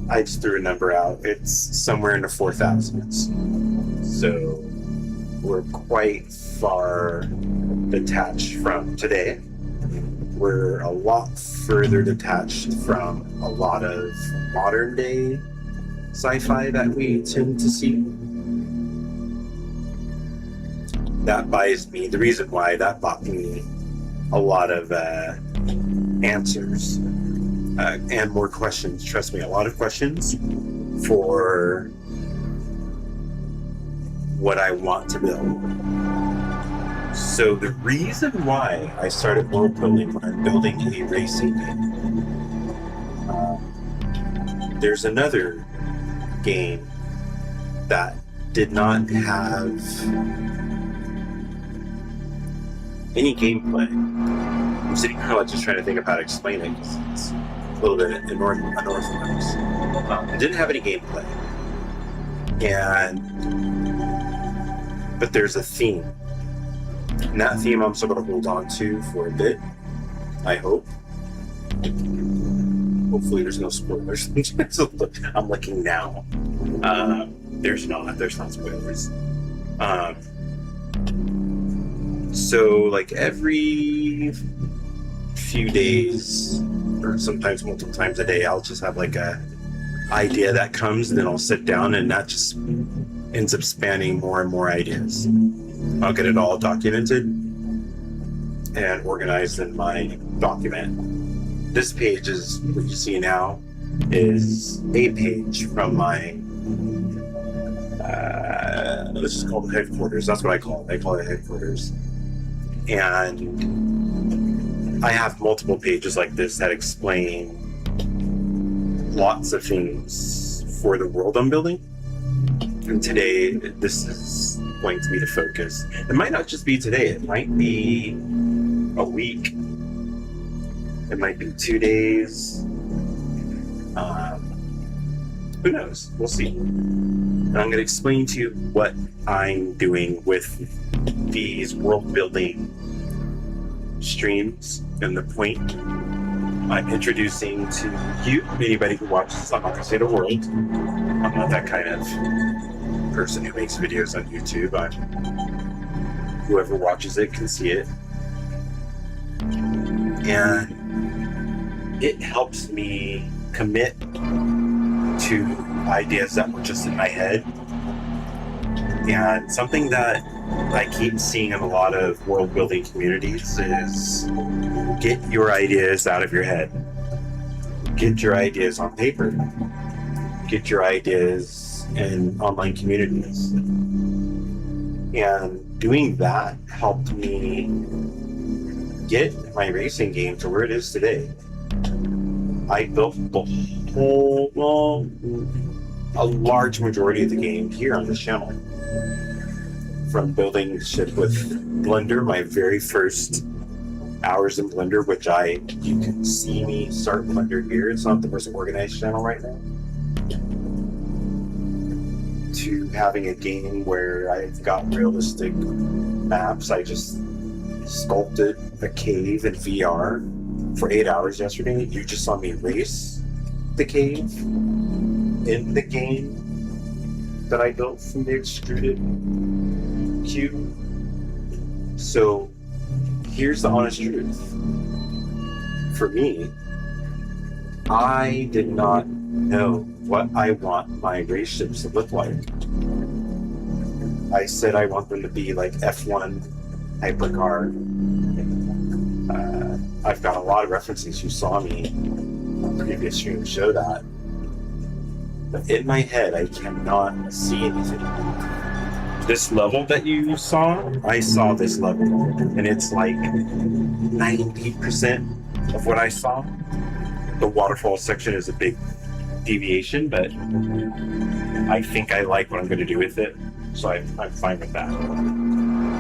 I just threw a number out. It's somewhere in the 4000s. So we're quite far detached from today. We're a lot further detached from a lot of modern day sci-fi that we tend to see. That buys me, the reason why that bought me a lot of answers and more questions. Trust me, a lot of questions for what I want to build. So the reason why I started world building when I'm building a racing game, there's another game that did not have any gameplay. I'm sitting here just trying to think of how to explain it because it's a little bit unorthodox. It didn't have any gameplay, but there's a theme. And that theme I'm still going to hold on to for a bit, I hope. Hopefully there's no spoilers. I'm looking now. There's not spoilers. So like every few days, or sometimes multiple times a day, I'll just have like a idea that comes, and then I'll sit down, and that just ends up spanning more and more ideas. I'll get it all documented and organized in my document. This page is what you see now is a page from my this is called headquarters. That's what I call it. I call it headquarters. And I have multiple pages like this that explain lots of things for the world I'm building. And today, this is going to be the focus. It might not just be today. It might be a week. It might be 2 days. Who knows? We'll see. And I'm going to explain to you what I'm doing with these world-building streams and the point I'm introducing to you, anybody who watches. I'm not going to say the world. I'm not that kind of person who makes videos on YouTube. Whoever watches it can see it. And it helps me commit to ideas that were just in my head. And something that I keep seeing in a lot of world building communities is get your ideas out of your head. Get your ideas on paper. Get your ideas in online communities. And doing that helped me get my racing game to where it is today. I built the whole, a large majority of the game here on this channel. From building shit with Blender, my very first hours in Blender, which you can see me start Blender here. It's not the most organized channel right now. To having a game where I've got realistic maps. I just sculpted a cave in VR for 8 hours yesterday. You just saw me race the cave in the game that I built from the extruded cube. So here's the honest truth. For me, I did not know what I want my race ships to look like. I said I want them to be like F1 hypercar. I've got a lot of references. You saw me on previous streams show that. But in my head, I cannot see anything. This level that you saw, I saw this level, and it's like 90% of what I saw. The waterfall section is a big deviation, but I think I like what I'm going to do with it, so I'm fine with that.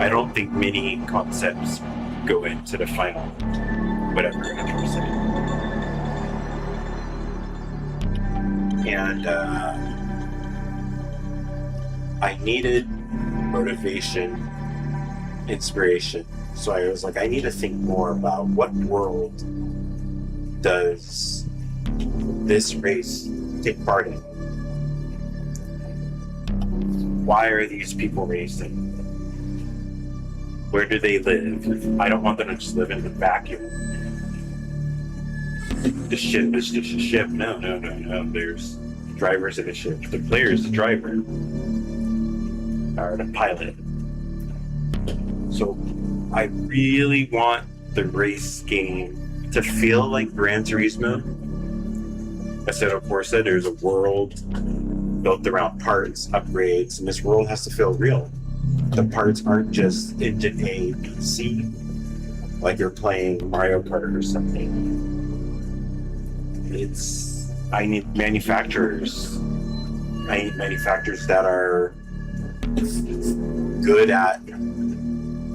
I don't think many concepts go into the final whatever 100%. And I needed motivation, inspiration. So I was like, I need to think more about what world does this race take part in? Why are these people racing? Where do they live? I don't want them to just live in the vacuum. The ship is just a ship. No. There's drivers in a ship. The player is the driver. Or the pilot. So I really want the race game to feel like Gran Turismo. I said, of course, there's a world built around parts, upgrades, and this world has to feel real. The parts aren't just engine A, B, C, like you're playing Mario Kart or something. I need manufacturers. I need manufacturers that are good at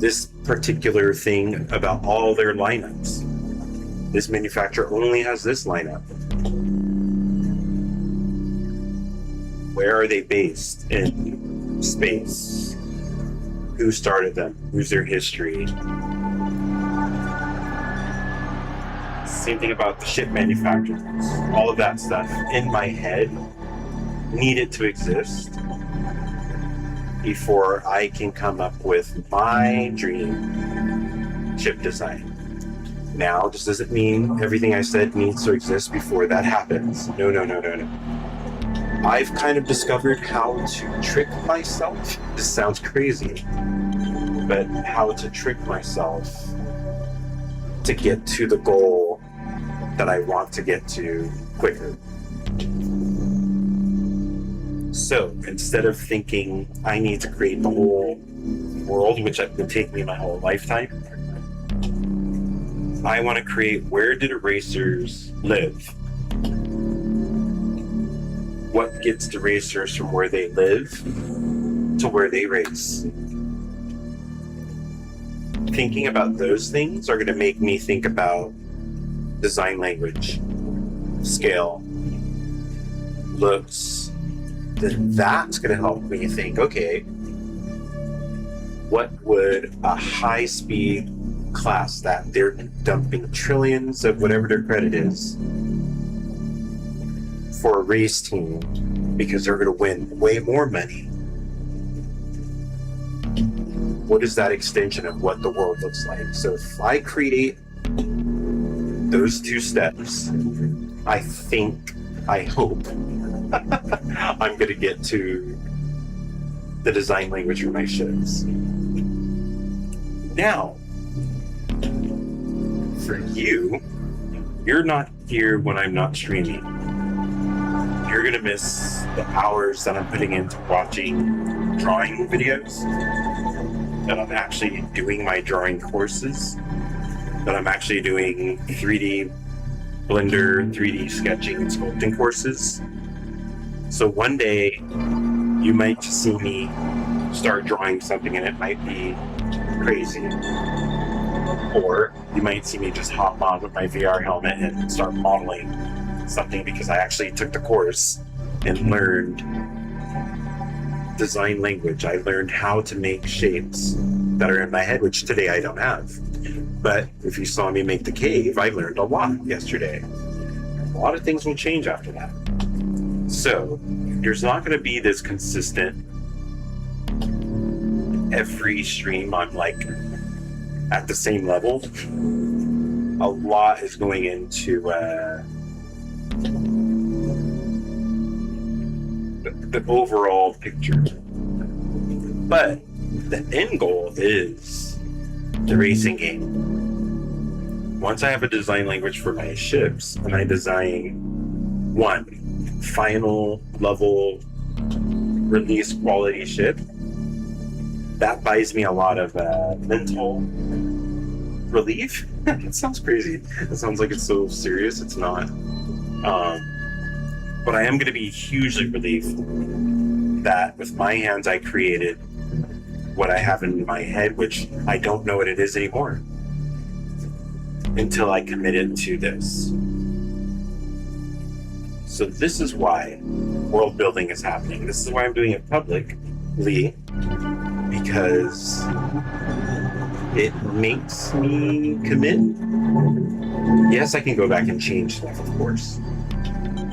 this particular thing about all their lineups. This manufacturer only has this lineup. Where are they based in space? Who started them? Who's their history? Same thing about the ship manufacturers. All of that stuff in my head needed to exist before I can come up with my dream ship design. Now, this doesn't mean everything I said needs to exist before that happens. No. I've kind of discovered how to trick myself. This sounds crazy, but how to trick myself to get to the goal that I want to get to quicker. So instead of thinking I need to create the whole world, which would take me my whole lifetime, I want to create where do the racers live? What gets the racers from where they live to where they race? Thinking about those things are going to make me think about design language, scale, looks. Then that's going to help me think, okay, what would a high-speed class that they're dumping trillions of whatever their credit is for a race team because they're going to win way more money. What is that extension of what the world looks like? So if I create those two steps, I hope I'm going to get to the design language for my ships. Now, for you, you're not here when I'm not streaming. You're going to miss the hours that I'm putting into watching drawing videos, that I'm actually doing my drawing courses, that I'm actually doing 3D Blender, 3D sketching and sculpting courses. So one day you might just see me start drawing something and it might be crazy. Or you might see me just hop on with my VR helmet and start modeling something because I actually took the course and learned design language. I learned how to make shapes that are in my head, which today I don't have. But if you saw me make the cave, I learned a lot yesterday. A lot of things will change after that. So there's not going to be this consistent every stream I'm like at the same level. A lot is going into the overall picture. But the end goal is the racing game. Once I have a design language for my ships and I design one final level release quality ship, that buys me a lot of mental relief. It sounds crazy. It sounds like it's so serious. It's not. But I am going to be hugely relieved that with my hands I created what I have in my head, which I don't know what it is anymore until I committed to this. So this is why world building is happening. This is why I'm doing it publicly, because it makes me commit. Yes, I can go back and change stuff, of course.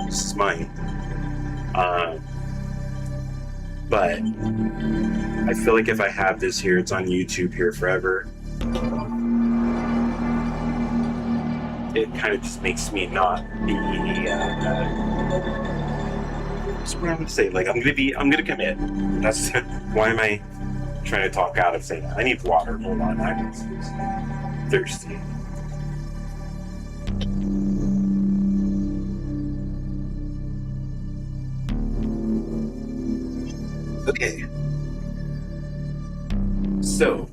This is mine. But I feel like if I have this here, it's on YouTube here forever. It kind of just makes me not be. That's what I would say. Like I'm gonna commit. That's why am I trying to talk out of saying that? I need water. Hold on, I'm thirsty. Okay. So,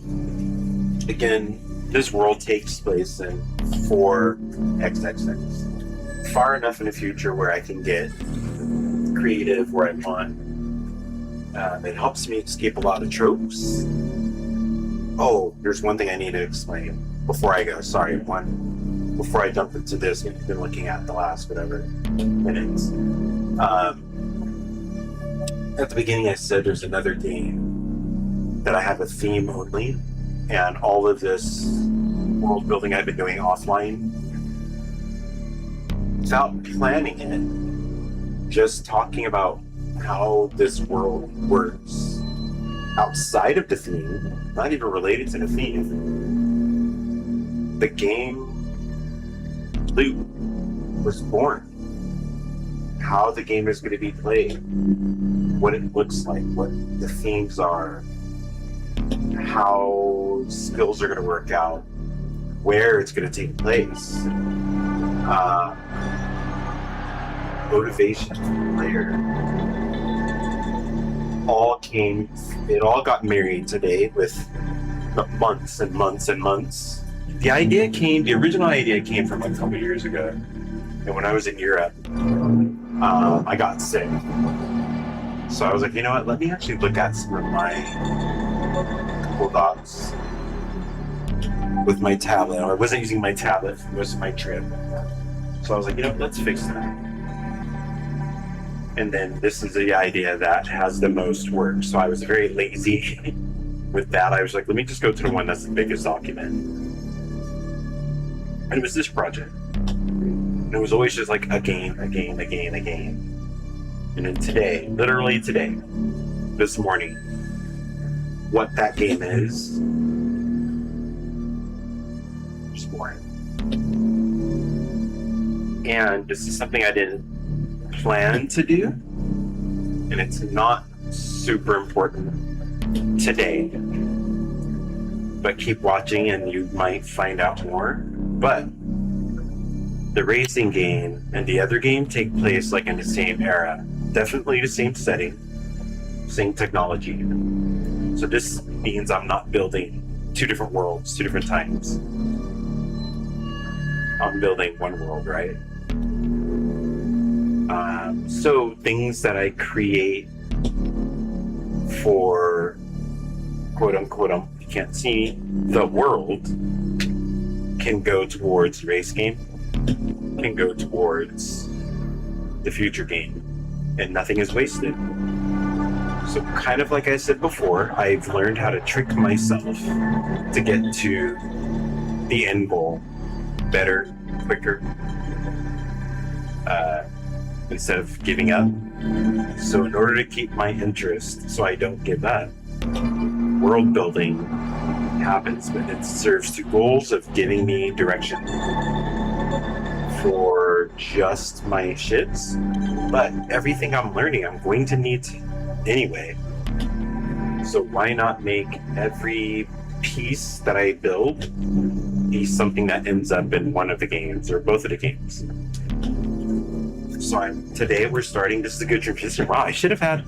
again, this world takes place in 4XXX. Far enough in the future where I can get creative where I want. It helps me escape a lot of tropes. Oh, there's one thing I need to explain before I go. Sorry, before I jump into this, we've been looking at the last whatever minutes. At the beginning I said there's another game that I have a theme only, and all of this world building I've been doing offline without planning it, just talking about how this world works outside of the theme, not even related to the theme. The game loop was born. How the game is going to be played, what it looks like, what the themes are, how skills are going to work out, where it's going to take place, motivation for the player. It all got married today with months and months and months. The original idea came from a couple years ago. And when I was in Europe, I got sick. So I was like, you know what, let me actually look at some of my Google Docs with my tablet. I wasn't using my tablet for most of my trip. So I was like, you know, let's fix that. And then this is the idea that has the most work. So I was very lazy with that. I was like, let me just go to the one that's the biggest document. And it was this project. And it was always just like a game. And then today, literally today, this morning, what that game is born. And this is something I didn't plan to do, and it's not super important today. But keep watching and you might find out more. But the racing game and the other game take place like in the same era. Definitely the same setting, same technology. So this means I'm not building two different worlds, two different times. I'm building one world, right? So things that I create for quote unquote, you can't see the world, can go towards the race game, can go towards the future game, and nothing is wasted. So kind of like I said before, I've learned how to trick myself to get to the end goal better, quicker, instead of giving up. So in order to keep my interest so I don't give up, world building happens, but it serves two goals of giving me direction for just my shits, but everything I'm learning I'm going to need anyway. So why not make every piece that I build be something that ends up in one of the games or both of the games? So today we're starting, this is a good transition. Wow, I should have had,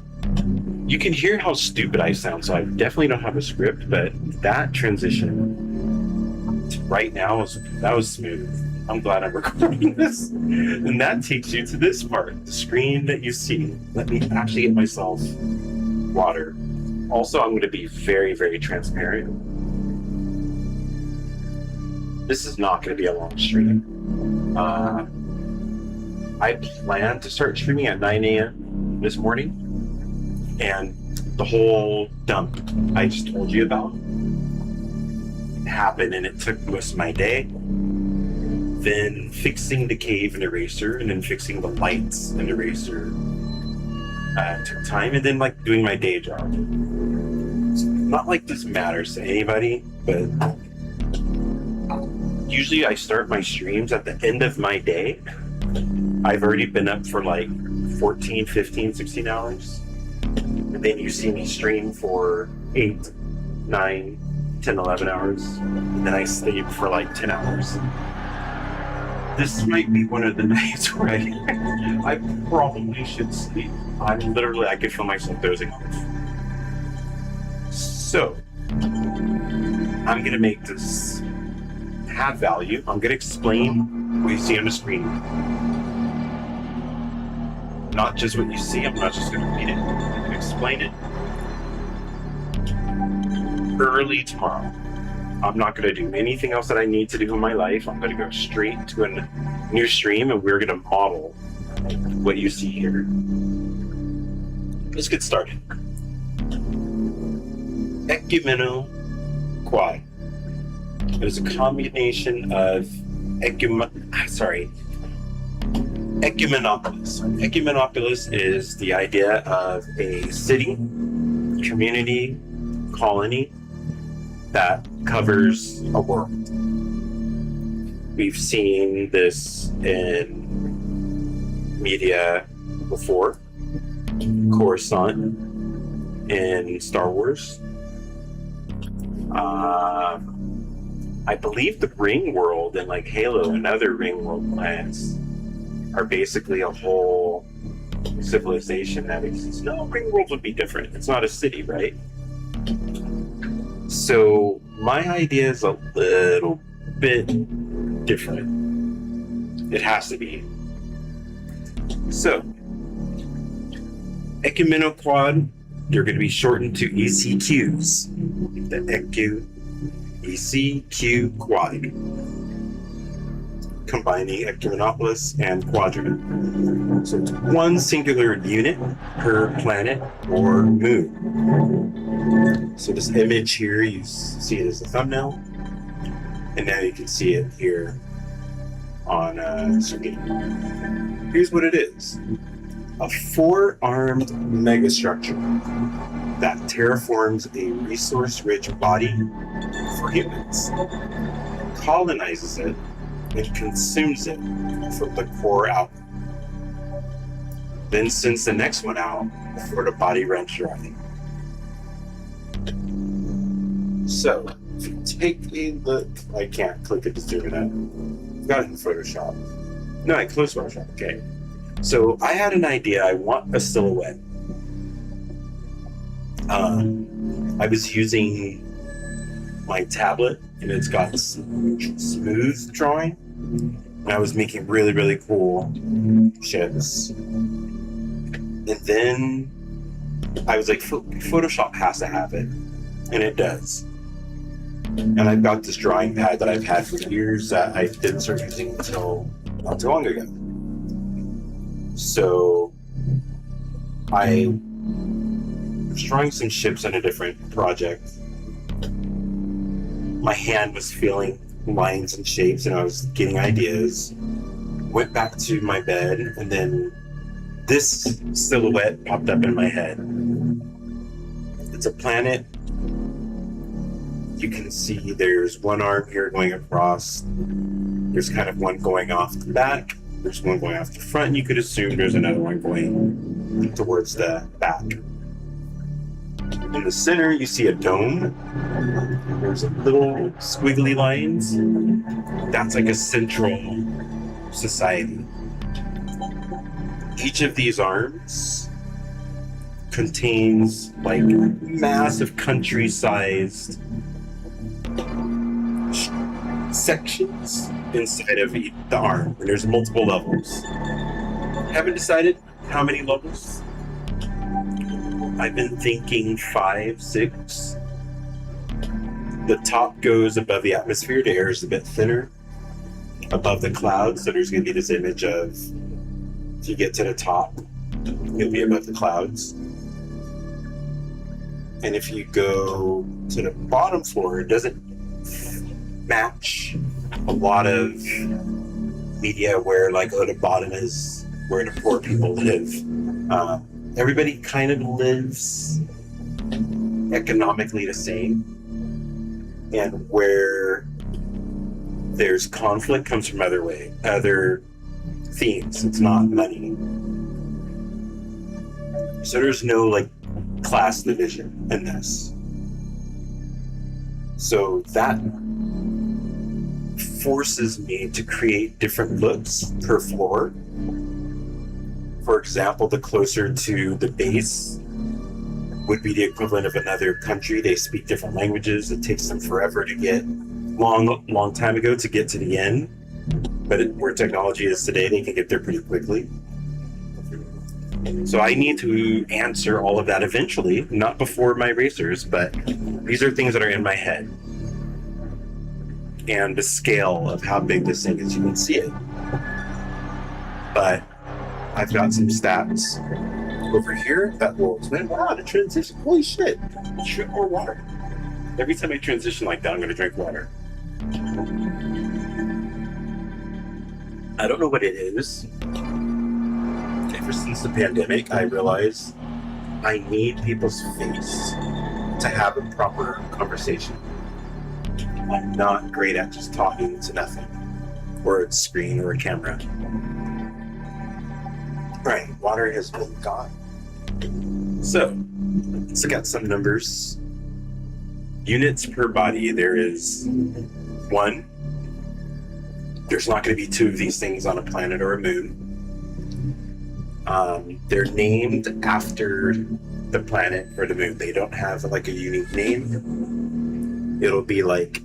you can hear how stupid I sound, so I definitely don't have a script, but that transition right now, that was smooth. I'm glad I'm recording this. And that takes you to this part, the screen that you see. Let me actually get myself water. Also, I'm going to be very, very transparent. This is not going to be a long stream. I plan to start streaming at 9 a.m. this morning. And the whole dump I just told you about happened, and it took most of my day. Then fixing the cave and eraser, and then fixing the lights and eraser took time, and then like doing my day job. It's not like this matters to anybody, but usually I start my streams at the end of my day. I've already been up for like 14, 15, 16 hours. And then you see me stream for 8, 9, 10, 11 hours. And then I sleep for like 10 hours. This might be one of the nights where I probably should sleep. I could feel myself dozing off. So, I'm going to make this have value. I'm going to explain what you see on the screen. Not just what you see, I'm not just going to read it. I'm going to explain it. Early tomorrow. I'm not going to do anything else that I need to do in my life. I'm going to go straight to a new stream, and we're going to model what you see here. Let's get started. Ecumeno quad. It is a combination of Ecumenopolis. Ecumenopolis is the idea of a city, community, colony that covers a world. We've seen this in media before. Coruscant in Star Wars. I believe the Ring World and like Halo and other Ring World planets are basically a whole civilization that exists. No, Ring World would be different. It's not a city, right? So my idea is a little bit different. It has to be. So, Ecumenoquad, they're going to be shortened to ECQs. The ECQ quad, combining Ecumenopolis and Quadrant. So it's one singular unit per planet or moon. So this image here, you see it as a thumbnail, and now you can see it here on screen. Here's what it is. A 4-armed megastructure that terraforms a resource-rich body for humans, colonizes it, and consumes it from the core out. Then sends the next one out before the body runs dry. So, if you take a look, I can't click it to zoom it out. I've got it in Photoshop. No, I closed Photoshop, okay. So I had an idea. I want a silhouette. I was using my tablet, and it's got smooth drawing, And I was making really, really cool ships. And then I was like, Photoshop has to have it. And it does. And I've got this drawing pad that I've had for years that I didn't start using until not too long ago. So I was drawing some ships on a different project. My hand was feeling lines and shapes, and I was getting ideas. Went back to my bed, and then this silhouette popped up in my head. It's a planet. You can see there's one arm here going across. There's kind of one going off the back. There's one going off the front, and you could assume there's another one going towards the back. In the center, you see a dome. There's little squiggly lines. That's like a central society. Each of these arms contains like massive country-sized sections inside of the arm, and there's multiple levels. Haven't decided how many levels. I've been thinking 5, 6. The top goes above the atmosphere. The air is a bit thinner above the clouds, so there's going to be this image of, if you get to the top, you'll be above the clouds. And if you go to the bottom floor, it doesn't match a lot of media where, like, oh, the bottom is where the poor people live. Everybody kind of lives economically the same, and where there's conflict comes from other themes. It's not money. So there's no like class division in this. So that forces me to create different looks per floor. For example, the closer to the base would be the equivalent of another country. They speak different languages. It takes them forever to get, long time ago to get to the end. But where technology is today, they can get there pretty quickly. So I need to answer all of that eventually, not before my racers, but these are things that are in my head. And the scale of how big this thing is, you can see it. But I've got some stats over here that will explain. Wow, the transition, holy shit, drink more water. Every time I transition like that, I'm gonna drink water. I don't know what it is. Ever since the pandemic, I realized I need people's face to have a proper conversation. I'm not great at just talking to nothing, or a screen or a camera. Right, water has been gone. So, let's look at some numbers. Units per body, there is 1. There's not going to be 2 of these things on a planet or a moon. They're named after the planet or the moon. They don't have like a unique name. It'll be like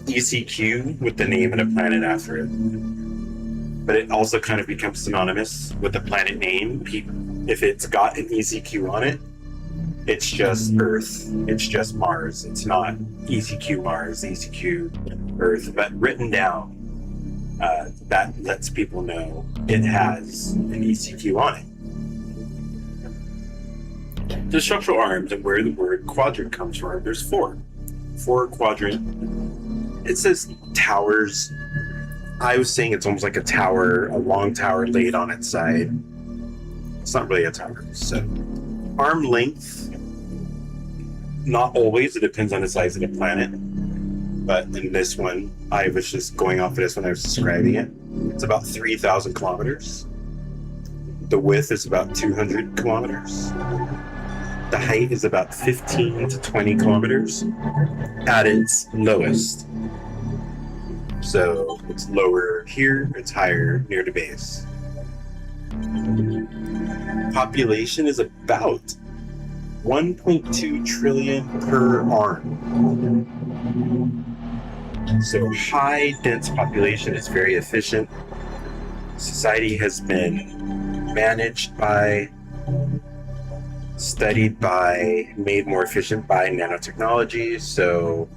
ECQ with the name of the planet after it. But it also kind of becomes synonymous with the planet name. If it's got an ECQ on it, it's just Earth. It's just Mars. It's not ECQ Mars, ECQ Earth. But written down, that lets people know it has an ECQ on it. The structural arms and where the word quadrant comes from, there's 4. 4 quadrant. It says towers. I was saying it's almost like a tower, a long tower laid on its side. It's not really a tower. So, arm length, not always. It depends on the size of the planet. But in this one, I was just going off of this when I was describing it. It's about 3,000 kilometers. The width is about 200 kilometers. The height is about 15 to 20 kilometers at its lowest. So it's lower here, it's higher near the base. Population is about 1.2 trillion per arm. So high dense population is very efficient. Society has been managed by, studied by, made more efficient by nanotechnology. So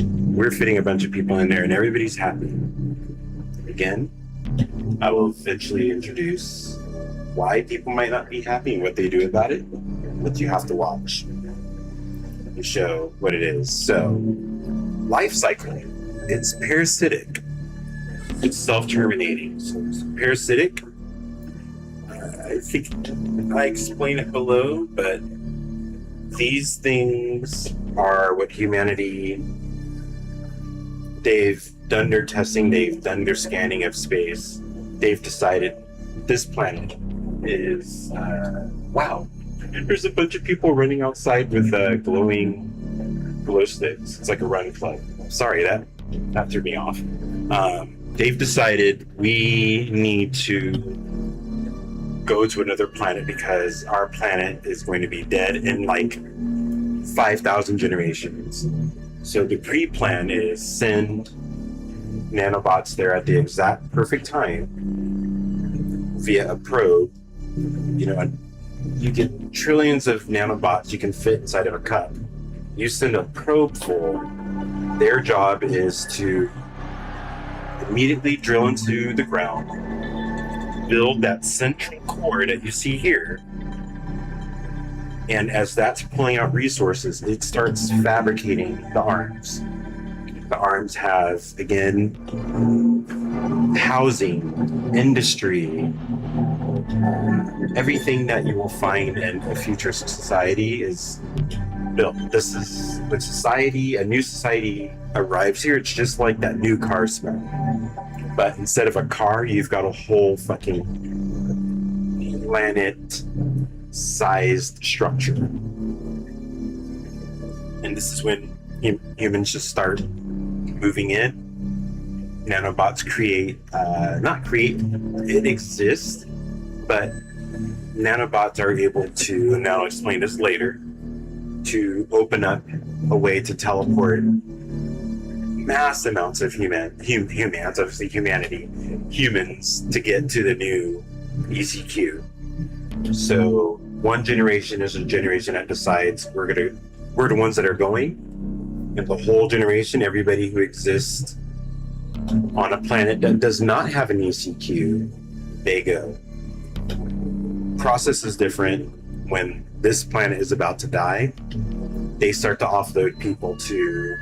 we're fitting a bunch of people in there and everybody's happy. Again, I will eventually introduce why people might not be happy and what they do about it, but you have to watch and show what it is. So, life cycle, it's parasitic. It's self-terminating. So it's parasitic. I think I explain it below, but these things are what humanity, they've done their testing, they've done their scanning of space, they've decided this planet is, wow, there's a bunch of people running outside with glowing glow sticks. It's like a run club. Sorry, that threw me off. They've decided we need to go to another planet because our planet is going to be dead in like 5,000 generations. So the pre-plan is send nanobots there at the exact perfect time via a probe. You know, you get trillions of nanobots you can fit inside of a cup. You send a probe full. Their job is to immediately drill into the ground, build that central core that you see here, and as that's pulling out resources, it starts fabricating the arms. The arms have, again, housing, industry, everything that you will find in a future society is built. This is when a new society arrives here, it's just like that new car smell. But instead of a car, you've got a whole fucking planet-sized structure. And this is when humans just start moving in. Nanobots it exists, but nanobots are able to, and I'll explain this later, to open up a way to teleport mass amounts of humans, obviously humans, to get to the new ECQ. So one generation is a generation that decides we're the ones that are going, and the whole generation, everybody who exists on a planet that does not have an ECQ, they go. Process is different. When this planet is about to die, they start to offload people to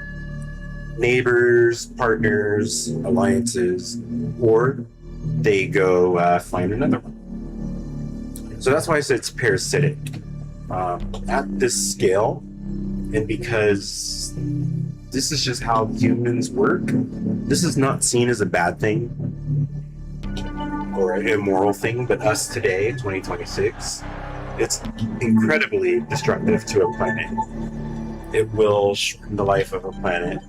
neighbors, partners, alliances, or they go find another one. So that's why I said it's parasitic. At this scale, and because this is just how humans work, this is not seen as a bad thing or an immoral thing, but us today, 2026, it's incredibly destructive to a planet. It will shorten the life of a planet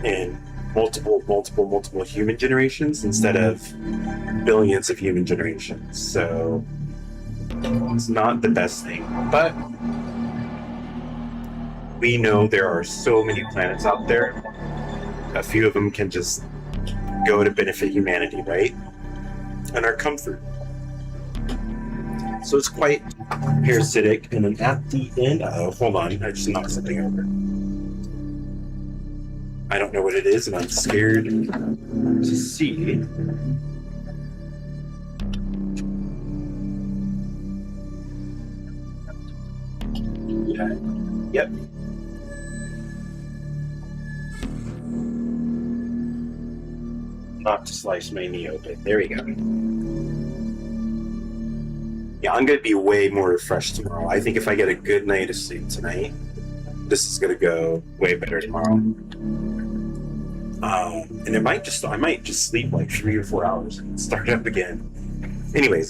in multiple human generations instead of billions of human generations. So it's not the best thing, but we know there are so many planets out there. A few of them can just go to benefit humanity, right? And our comfort. So it's quite parasitic. And then at the end, hold on, I just knocked something over. I don't know what it is, and I'm scared to see. Yeah. Yep. Not to slice my knee open. There we go. Yeah, I'm going to be way more refreshed tomorrow. I think if I get a good night of sleep tonight, this is going to go way better tomorrow. And I might just sleep like 3 or 4 hours and start up again. Anyways.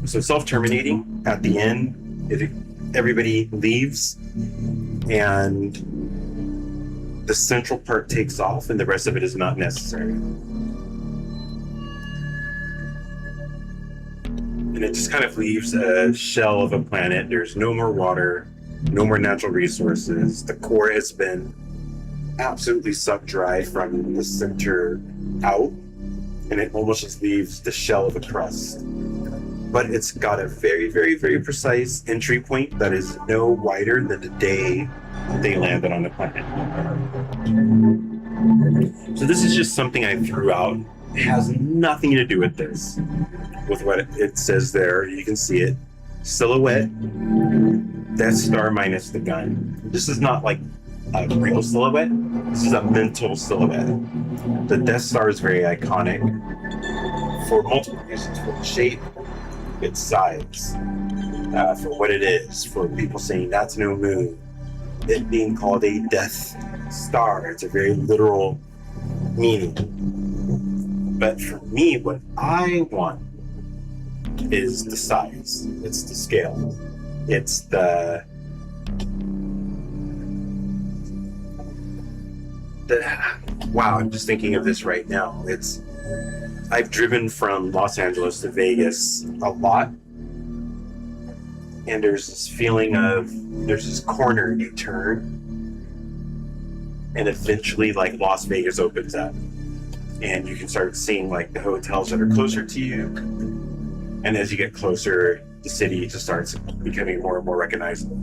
So self-terminating at the end, everybody leaves, and the central part takes off, and the rest of it is not necessary. And it just kind of leaves a shell of a planet. There's no more water, no more natural resources. The core has been absolutely sucked dry from the center out, and it almost just leaves the shell of a crust. But it's got a very, very, very precise entry point that is no wider than the day they landed on the planet. So this is just something I threw out. It has nothing to do with this, with what it says there. You can see it. Silhouette, Death Star minus the gun. This is not like a real silhouette. This is a mental silhouette. The Death Star is very iconic for multiple reasons. For the shape, its size, for what it is, for people saying that's no moon, it being called a Death Star. It's a very literal meaning. But for me, what I want is the size. It's the scale. It's the wow, I'm just thinking of this right now. I've driven from Los Angeles to Vegas a lot, and there's this feeling of there's this corner you turn, and eventually like Las Vegas opens up, and you can start seeing like the hotels that are closer to you, and as you get closer, the city just starts becoming more and more recognizable.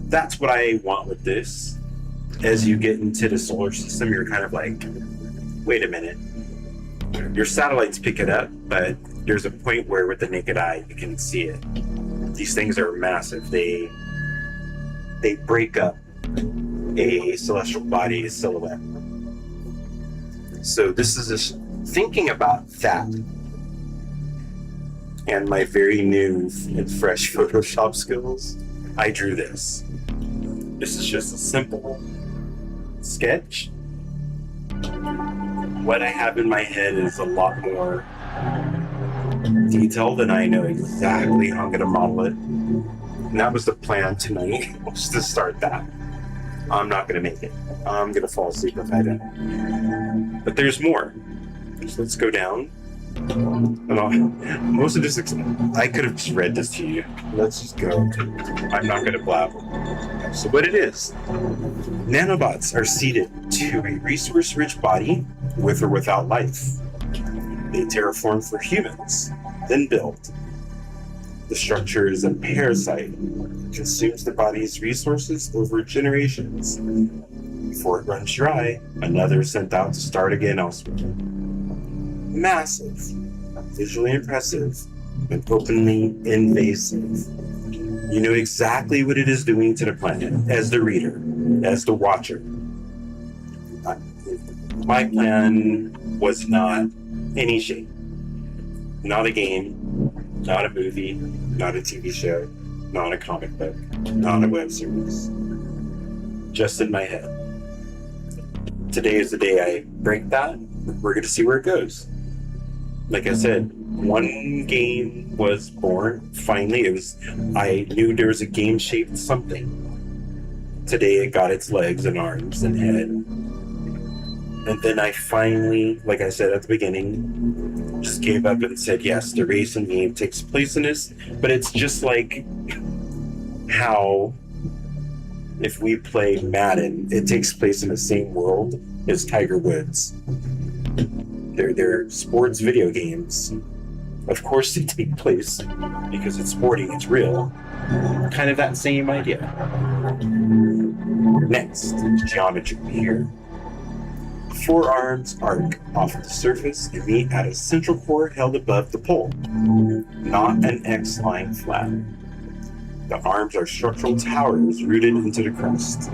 That's what I want with this. As you get into the solar system, you're kind of like, wait a minute. Your satellites pick it up, but there's a point where with the naked eye, you can see it. These things are massive. They break up a celestial body silhouette. So this is just thinking about that and my very new and fresh Photoshop skills. I drew this. This is just a simple sketch. What I have in my head is a lot more detailed, and I know exactly how I'm going to model it. And that was the plan tonight, was to start that. I'm not going to make it. I'm going to fall asleep if I don't. But there's more. So let's go down. Most of this, I could have just read this to you. Let's just go. I'm not going to blabber. So what it is, nanobots are seeded to a resource-rich body with or without life. They terraform for humans, then build. The structure is a parasite. It consumes the body's resources over generations. Before it runs dry, another is sent out to start again elsewhere. Massive, visually impressive, and openly invasive. You know exactly what it is doing to the planet, as the reader, as the watcher. My plan was not any shape. Not a game, not a movie, not a TV show, not a comic book, not a web series. Just in my head. Today is the day I break that. We're going to see where it goes. Like I said, one game was born. Finally, I knew there was a game-shaped something. Today it got its legs and arms and head. And then I finally, like I said at the beginning, just gave up and said, yes, the race and game takes place in this, but it's just like how if we play Madden, it takes place in the same world as Tiger Woods. They're sports video games. Of course they take place because it's sporting, it's real. Kind of that same idea. Next, geometry here. Four arms arc off the surface and meet at a central core held above the pole, not an X lying flat. The arms are structural towers rooted into the crust.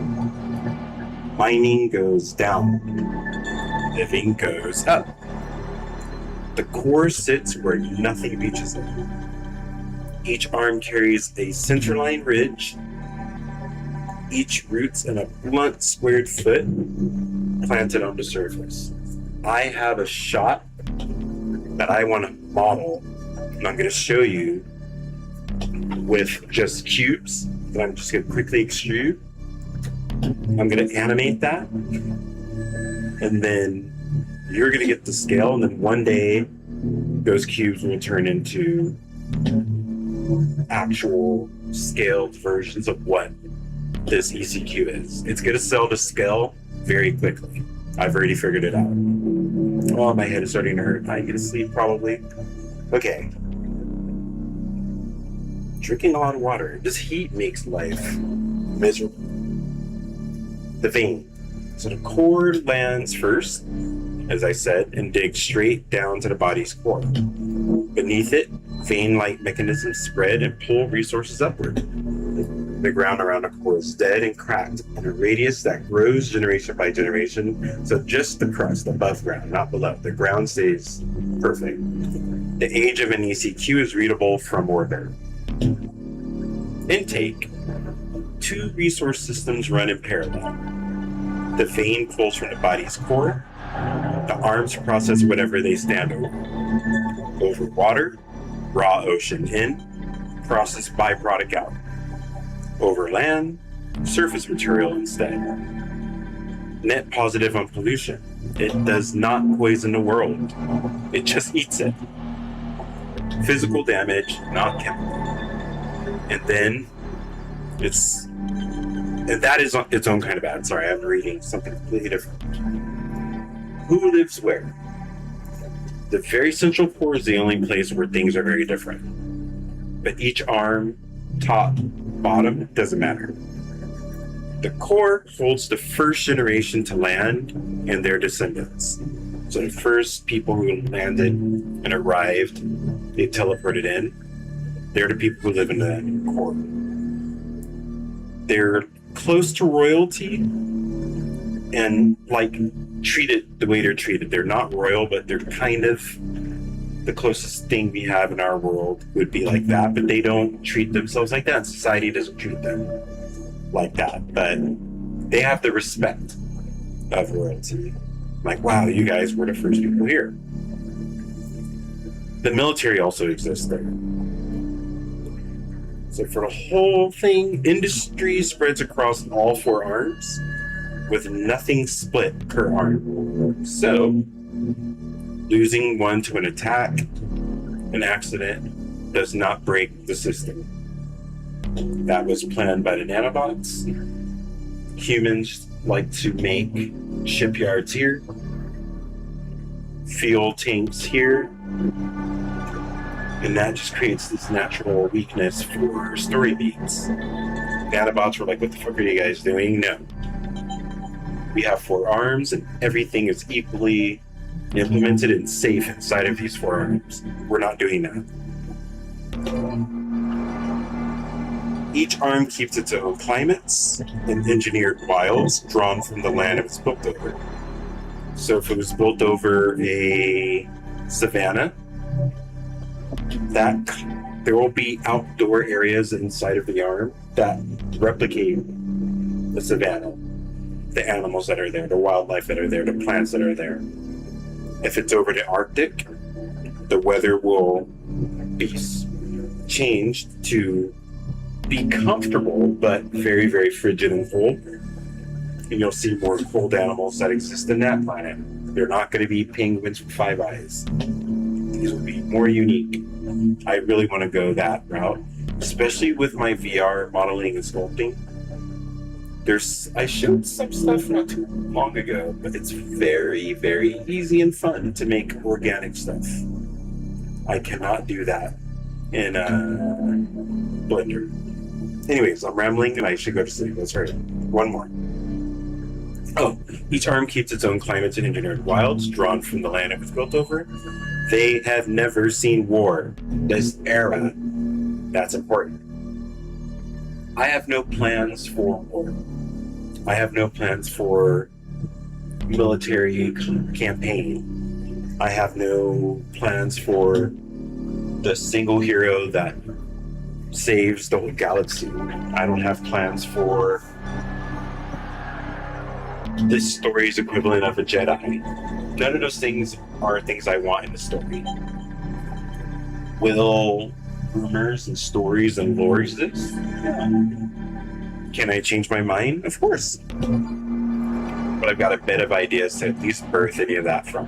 Mining goes down. Living goes up. The core sits where nothing reaches it. Each arm carries a centerline ridge. Each roots in a blunt squared foot planted on the surface. I have a shot that I want to model, and I'm going to show you with just cubes that I'm just going to quickly extrude. I'm going to animate that, and then you're going to get the scale, and then one day those cubes will turn into actual scaled versions of what this ECQ is. It's going to sell to scale very quickly. I've already figured it out. Oh, my head is starting to hurt. I need to sleep probably. Okay. Drinking a lot of water. This heat makes life miserable. The vein. So the core lands first, as I said, and digs straight down to the body's core. Beneath it, vein-like mechanisms spread and pull resources upward. The ground around the core is dead and cracked in a radius that grows generation by generation. So just the crust above ground, not below. The ground stays perfect. The age of an ECQ is readable from orbit. Intake. 2 resource systems run in parallel. The vein pulls from the body's core. The arms process whatever they stand over. Over water, raw ocean in, process byproduct out. Over land, surface material instead. Net positive on pollution. It does not poison the world. It just eats it. Physical damage, not chemical. And then that is its own kind of bad. Sorry, I'm reading something completely different. Who lives where? The very central core is the only place where things are very different. But each arm, top, bottom, doesn't matter. The core holds the first generation to land and their descendants. So the first people who landed and arrived, they teleported in. They're the people who live in the core. They're close to royalty and treated the way they're treated. They're not royal, but they're kind of the closest thing we have in our world would be like that, but they don't treat themselves like that. Society doesn't treat them like that, but they have the respect of royalty. Like, wow, you guys were the first people here. The military also exists there. So for the whole thing, industry spreads across all 4 arms with nothing split per arm. So losing one to an attack, an accident, does not break the system. That was planned by the nanobots. Humans like to make shipyards here, fuel tanks here, and that just creates this natural weakness for story beats. Nanobots were like, what the fuck are you guys doing? No. We have 4 arms and everything is equally implemented and safe inside of these 4 arms. We're not doing that. Each arm keeps its own climates and engineered wilds drawn from the land it was built over. So if it was built over a savanna, that there will be outdoor areas inside of the arm that replicate the savanna, the animals that are there, the wildlife that are there, the plants that are there. If it's over the Arctic, the weather will be changed to be comfortable, but very, very frigid and cold. And you'll see more cold animals that exist in that planet. They're not going to be penguins with 5 eyes. These will be more unique. I really want to go that route, especially with my VR modeling and sculpting. I showed some stuff not too long ago, but it's very, very easy and fun to make organic stuff. I cannot do that in Blender. Anyways, I'm rambling and I should go to sleep. Let's hurry. One more. Oh, each arm keeps its own climates and engineered wilds drawn from the land it was built over. They have never seen war. This era. That's important. I have no plans for war. I have no plans for military campaign. I have no plans for the single hero that saves the whole galaxy. I don't have plans for this story's equivalent of a Jedi. None of those things are things I want in the story. Will rumors and stories and lore exist? Yeah. Can I change my mind? Of course. But I've got a bit of ideas to at least birth any of that from.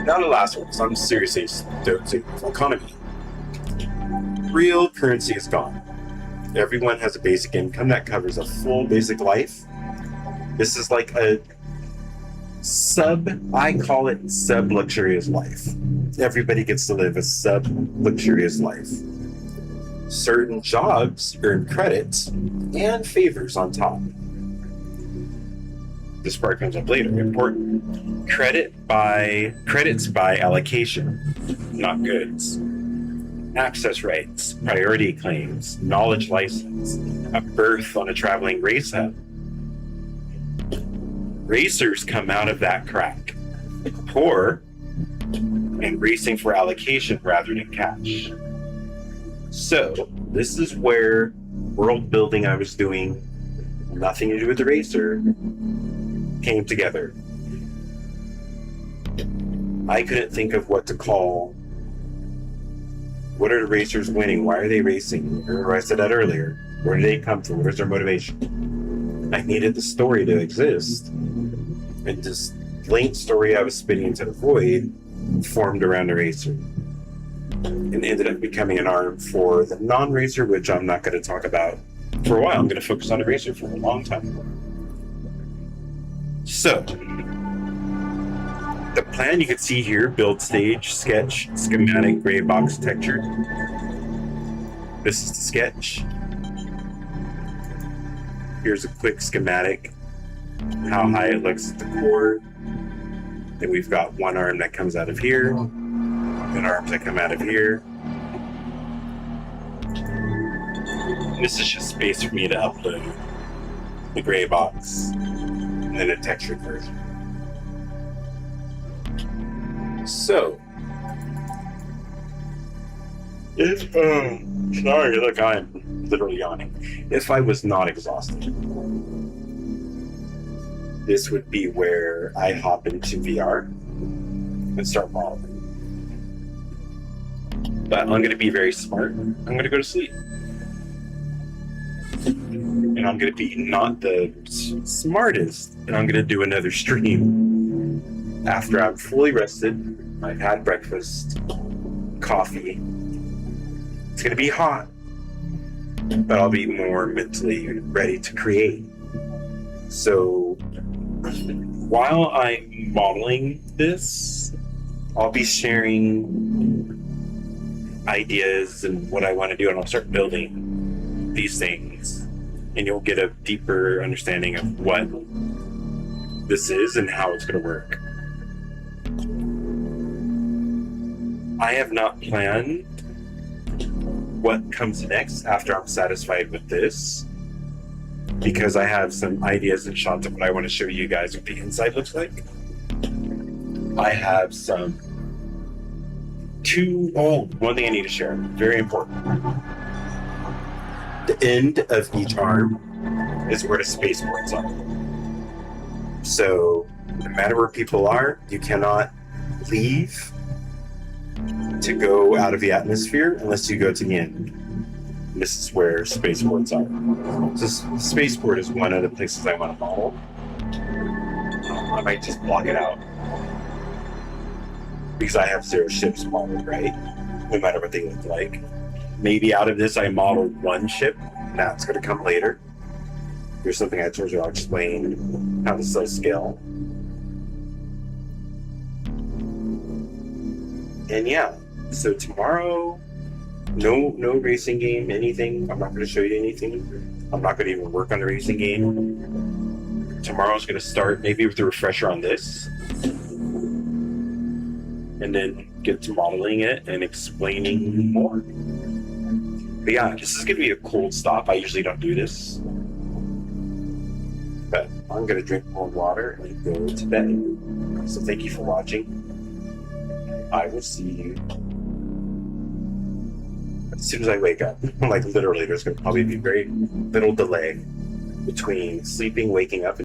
Now the last one, so I'm seriously dosing economy. Real currency is gone. Everyone has a basic income that covers a full basic life This is like a I call it sub-luxurious life. Everybody gets to live a sub-luxurious life. Certain jobs earn credits and favors on top. This part comes up later. Important. Credits by allocation, not goods. Access rights, priority claims, knowledge license, a berth on a traveling race hub. Racers come out of that crack. Poor and racing for allocation rather than cash. So, this is where world building I was doing, nothing to do with the racer, came together. I couldn't think of what to call. What are the racers winning? Why are they racing? Remember I said that earlier. Where do they come from? Where's their motivation? I needed the story to exist. And this blank story I was spitting into the void formed around the racer. And ended up becoming an arm for the non-racer, which I'm not going to talk about for a while. I'm going to focus on the racer for a long time. So, the plan you can see here: build stage, sketch, schematic, gray box texture. This is the sketch. Here's a quick schematic, how high it looks at the core. Then we've got one arm that comes out of here, and arms that come out of here. And this is just space for me to upload the gray box and then a textured version. So, sorry, look, I'm literally yawning. If I was not exhausted, this would be where I hop into VR and start modeling. But I'm going to be very smart. I'm going to go to sleep. And I'm going to be not the smartest. And I'm going to do another stream after I'm fully rested. I've had breakfast, coffee. It's going to be hot, but I'll be more mentally ready to create. So while I'm modeling this, I'll be sharing ideas and what I want to do, and I'll start building these things, and you'll get a deeper understanding of what this is and how it's going to work. I have not planned what comes next after I'm satisfied with this, because I have some ideas and shots of what I want to show you guys what the inside looks like. I have one thing I need to share, very important. The end of each arm is where the spaceports are. So no matter where people are, you cannot leave to go out of the atmosphere unless you go to the end. And this is where spaceports are. So spaceport is one of the places I want to model. I might just block it out, because I have 0 ships modeled, right? No matter what they look like. Maybe out of this I modeled 1 ship. That's going to come later. Here's something I told you I'll explain how this does scale. And yeah, so tomorrow, no racing game, anything. I'm not going to show you anything. I'm not going to even work on the racing game. Tomorrow's going to start maybe with a refresher on this, and then get to modeling it and explaining more. But yeah, this is going to be a cold stop. I usually don't do this, but I'm going to drink more water and go to bed. So thank you for watching. I will see you as soon as I wake up. Like literally, there's going to probably be very little delay between sleeping, waking up, and